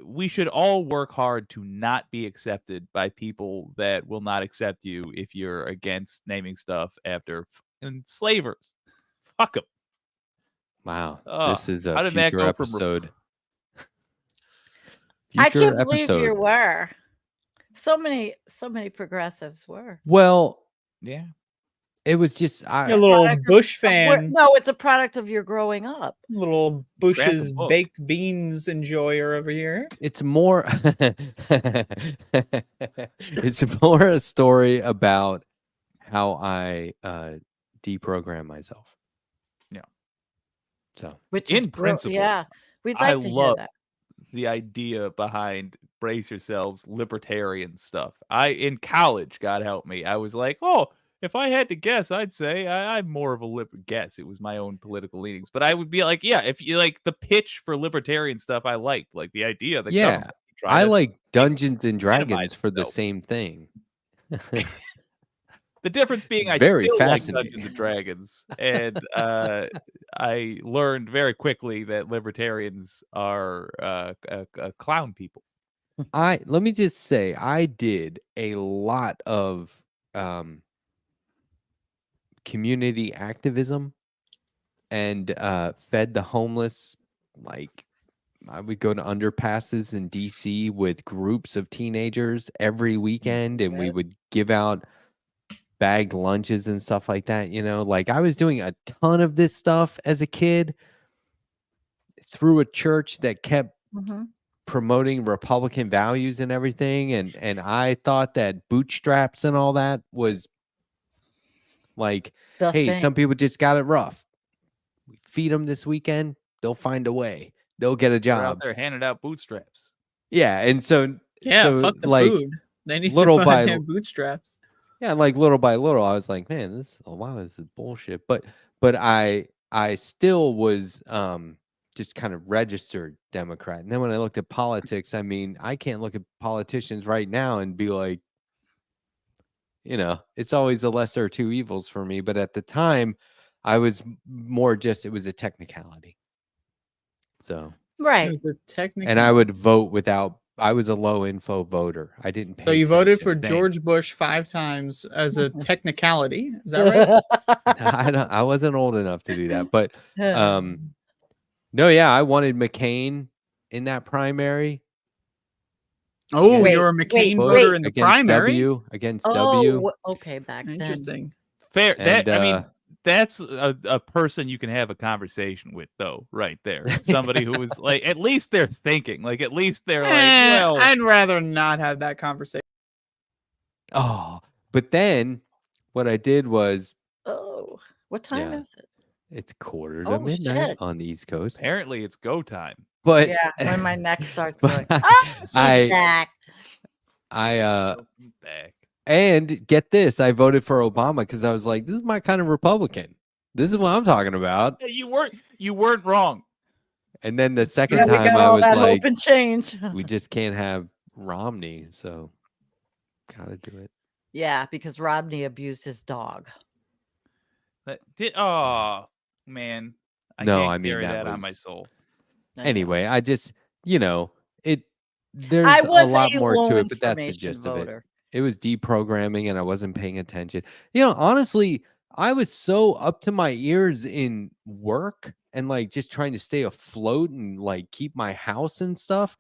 we should all work hard to not be accepted by people that will not accept you if you're against naming stuff after enslavers. Fuck them. Wow, this is a how did future that go episode. I can't believe you were. So many progressives were. Well, yeah. It was just a little Bush fan. No, it's a product of your growing up. Little Bush's baked beans enjoyer over here. It's more it's more a story about how I deprogram myself. Yeah. So which in principle, yeah, we'd like to hear that. The idea behind brace yourselves libertarian stuff. In college, God help me, I was like, oh, if I had to guess, I'd say I'm more of a guess. It was my own political leanings, but I would be like, yeah, if you like the pitch for libertarian stuff, I liked like the idea that I like Dungeons and Dragons for the same thing. The difference being, I still like Dungeons and Dragons, and I learned very quickly that libertarians are clown people. Let me just say, I did a lot of community activism and fed the homeless. Like, I would go to underpasses in DC with groups of teenagers every weekend, and we would give out bagged lunches and stuff like that. You know, like I was doing a ton of this stuff as a kid through a church that kept promoting Republican values and everything. And I thought that bootstraps and all that was like, hey, some people just got it rough. We feed them this weekend, they'll find a way. They'll get a job. They're out there handing out bootstraps. Yeah, and so fuck the food. They need little to find bootstraps. Yeah, like little by little, I was like, man, a lot of this is bullshit. But I still was just kind of registered Democrat. And then when I looked at politics, I mean, I can't look at politicians right now and be like, you know, it's always the lesser of two evils for me. But at the time, I was more just, it was a technicality. So right. And I would vote without, I was a low info voter. I didn't pay So you voted for George Bush 5 times as a technicality. Is that right? I wasn't old enough to do that. But no, yeah, I wanted McCain in that primary. Oh, you're a McCain voter in the primary? Against W. Okay, back then. Interesting. Fair. I mean, that's a person you can have a conversation with, though, right there. Somebody who is like, at least they're thinking. Like, at least they're like, well, I'd rather not have that conversation. Oh, but then what I did was, what time is it? It's 1:45 on the East Coast. Apparently, it's go time. But yeah, when my neck starts going, she's back. Back. And get this, I voted for Obama because I was like, this is my kind of Republican. This is what I'm talking about. Yeah, you weren't wrong. And then the second time I was that like, hope and change. We just can't have Romney, so gotta do it. Yeah, because Romney abused his dog. Oh man. I mean that on my soul. Anyway, I just, you know, there's a lot more to it, but that's the gist of it. It was deprogramming and I wasn't paying attention. You know, honestly, I was so up to my ears in work and like just trying to stay afloat and like keep my house and stuff.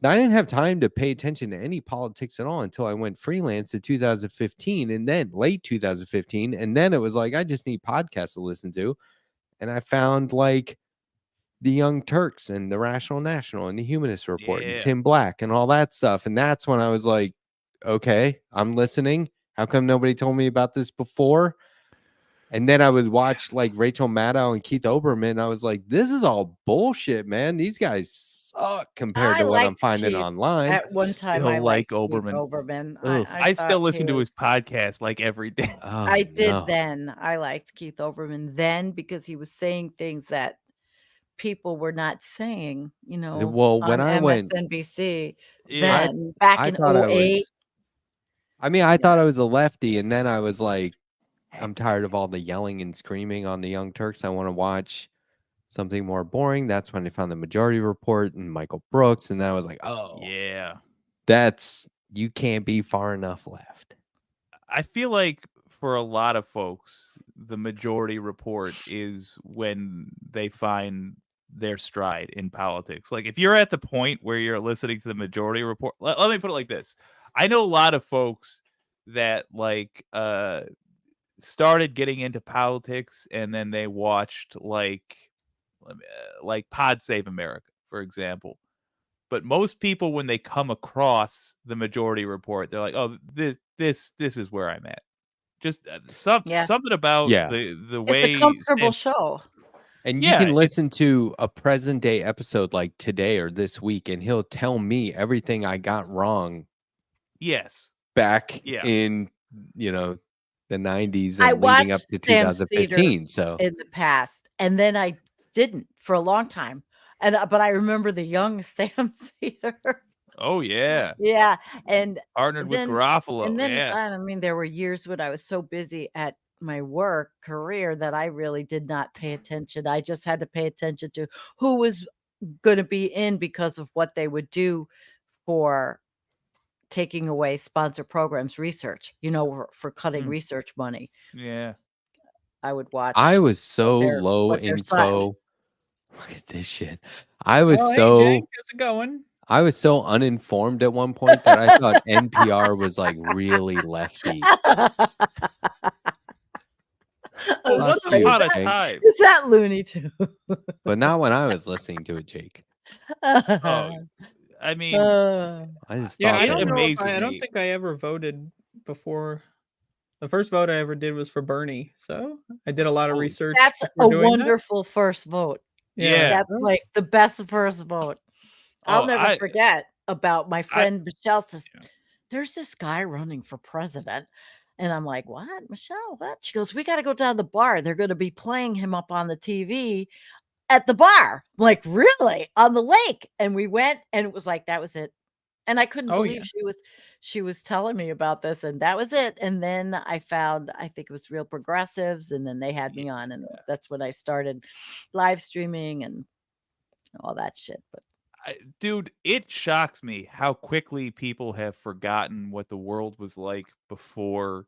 I didn't have time to pay attention to any politics at all until I went freelance in 2015 and then late 2015. And then it was like, I just need podcasts to listen to. And I found like the Young Turks and the Rational National and the Humanist Report and Tim Black and all that stuff. And that's when I was like, okay, I'm listening. How come nobody told me about this before? And then I would watch like Rachel Maddow and Keith Olbermann. And I was like, this is all bullshit, man. These guys suck compared to what I'm finding online. At one time, I liked Olbermann. I still listen to his podcast like every day. I did then. I liked Keith Olbermann then because he was saying things that people were not saying, you know, well, when on I went MSNBC then back in 08. I mean, I thought I was a lefty, and then I was like, I'm tired of all the yelling and screaming on the Young Turks. I want to watch something more boring. That's when I found the Majority Report and Michael Brooks, and then I was like, oh, Yeah. You can't be far enough left. I feel like for a lot of folks, the Majority Report is when they find their stride in politics. Like, if you're at the point where you're listening to the Majority Report, let me put it like this. I know a lot of folks that started getting into politics and then they watched like Pod Save America, for example. But most people, when they come across the Majority Report, they're like, "Oh, this is where I'm at." Just something about the it's a way comfortable show. And you can listen to a present day episode like today or this week, and he'll tell me everything I got wrong. Yes. Back in the 90s I and leading up watched to Sam's 2015. Theater So in the past, and then I didn't for a long time. And but I remember the young Sam's Theater. Oh yeah. Yeah, and partnered with then Garofalo. Yeah. I mean, there were years when I was so busy at my work career that I really did not pay attention. I just had to pay attention to who was going to be in because of what they would do for taking away sponsor programs research, for cutting research money. Yeah. I would watch. I was so low info. Look at this shit. I was Hey, Jake, how's it going? I was so uninformed at one point that I thought NPR was like really lefty. Once upon a time. Is that Looney Tunes? But not when I was listening to it, Jake. I mean, I just thought I don't think I ever voted before. The first vote I ever did was for Bernie, so I did a lot of research. That's a wonderful first vote. Yeah, that's like the best first vote. I'll never forget about my friend Michelle says, "There's this guy running for president." And I'm like, "What, Michelle? What?" She goes, "We got to go down the bar. They're going to be playing him up on the TV at the bar." I'm like, "Really? On the lake?" And we went, and it was like, that was it. And I couldn't believe she was telling me about this, and that was it. And then I found, I think it was Real Progressives, and then they had me on, and that's when I started live streaming and all that shit. But dude, it shocks me how quickly people have forgotten what the world was like before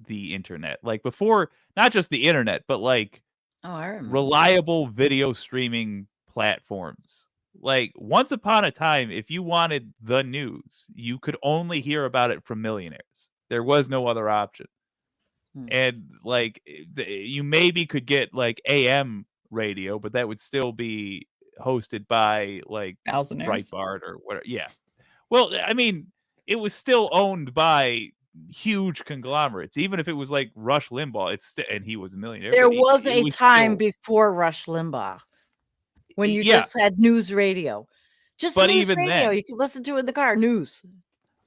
the internet. Like before, not just the internet, but like reliable video streaming platforms. Like once upon a time, if you wanted the news, you could only hear about it from millionaires. There was no other option. And like you maybe could get like AM radio, but that would still be hosted by like Breitbart or whatever. Yeah. Well, I mean, it was still owned by huge conglomerates, even if it was like Rush Limbaugh. And he was a millionaire. There was a time before Rush Limbaugh when you just had news radio. Just but news even radio, then, you can listen to in the car. News.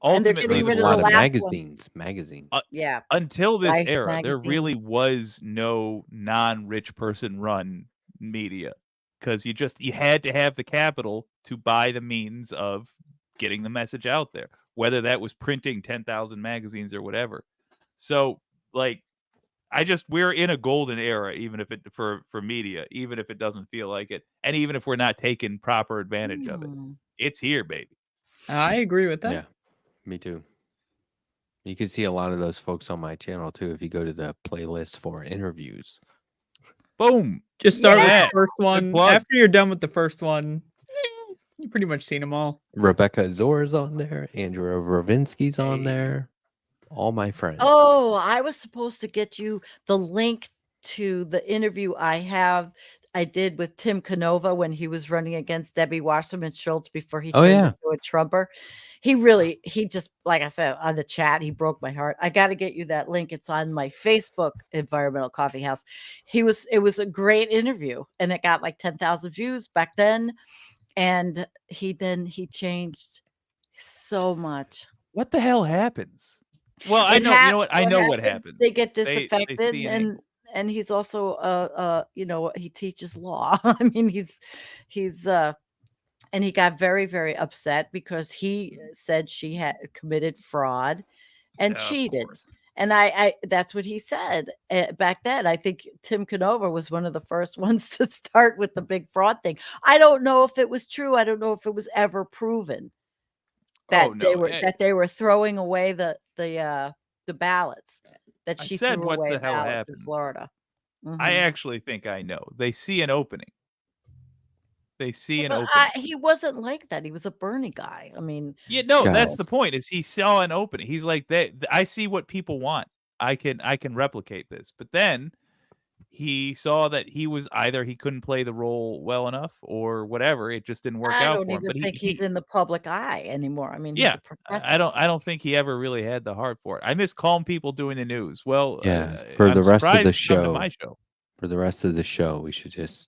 Ultimately, and they're getting rid a of lot the of last magazines. Yeah. Until this Life era, magazine. there really was no non-rich person run media because you had to have the capital to buy the means of getting the message out there, whether that was printing 10,000 magazines or whatever. So like, we're in a golden era, even if it for media, even if it doesn't feel like it. And even if we're not taking proper advantage of it, it's here, baby. I agree with that. Yeah, me too. You can see a lot of those folks on my channel too if you go to the playlist for interviews. Boom. Just start with the first one. After you're done with the first one, you've pretty much seen them all. Rebecca Azor's on there. Andrea Ravinsky's on there. All my friends. Oh, I was supposed to get you the link to the interview I did with Tim Canova when he was running against Debbie Wasserman Schultz before he turned into a Trumper. He just, like I said, on the chat, he broke my heart. I got to get you that link. It's on my Facebook, Environmental Coffee House. It was a great interview, and it got like 10,000 views back then. And he changed so much. What the hell happens? Well, I know, you know what? I know what happens. They get disaffected, and he's also he teaches law. I mean, he's and he got very, very upset because he said she had committed fraud, and Of cheated. course. And I that's what he said back then. I think Tim Canova was one of the first ones to start with the big fraud thing. I don't know if it was true. I don't know if it was ever proven that Oh no. they were throwing away the ballots, that I she said threw what away the hell ballots in happened. Florida. I actually think I know. They see an opening. They see an But opening. he wasn't like that. He was a Bernie guy. I mean, Yeah, no, that's Guys. the point. Is he saw an opening? He's like, I see what people want. I can replicate this. But then he saw that he was either he couldn't play the role well enough or whatever. It just didn't work I out don't for him. even But think he's in the public eye anymore. I mean, he's yeah, a professor. I don't think he ever really had the heart for it. I miss calm people doing the news. Well, Yeah, for I'm the rest of surprised the you come to show, my show. for the rest of the show, we should just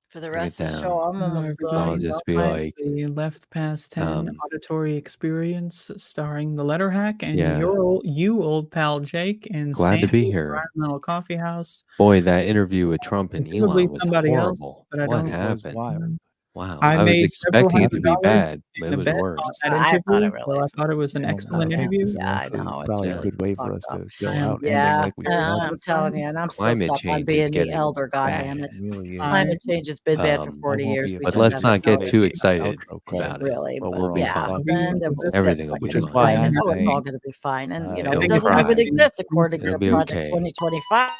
For the bring rest it of the down. show, I'm almost I'll done. just be like, The Left Past 10 auditory experience starring the Letter Hack and Yeah. you old pal Jake and Glad to be Sandy here. Environmental Coffee House. Boy, that interview with Trump and Presumably Elon was somebody else, horrible. but I What don't- It was happened? wild. Wow, I I was made several expecting it to be $100 bad, but in it a was bet on worse. that I thought interview, it so really I thought it was an sucked. excellent Yeah. interview. Yeah, I know. It's Probably a really good way for fucked us up. to go I am- out, ending Yeah, like we started. I'm telling you, and I'm still Climate stuck on change is being the getting elder. Goddamn bad. it! It really is. Climate change has been bad for Um, 40 I won't years. be We But just let's haven't not get known too it. excited Outro about credits, it. Really, but but we'll be yeah, fine. and then we'll Everything sit will back be and Which is fine. why I I'm know it's all saying, going to be fine, and you know, don't it doesn't cry. even exist according It's to It'll be Project okay. 2025.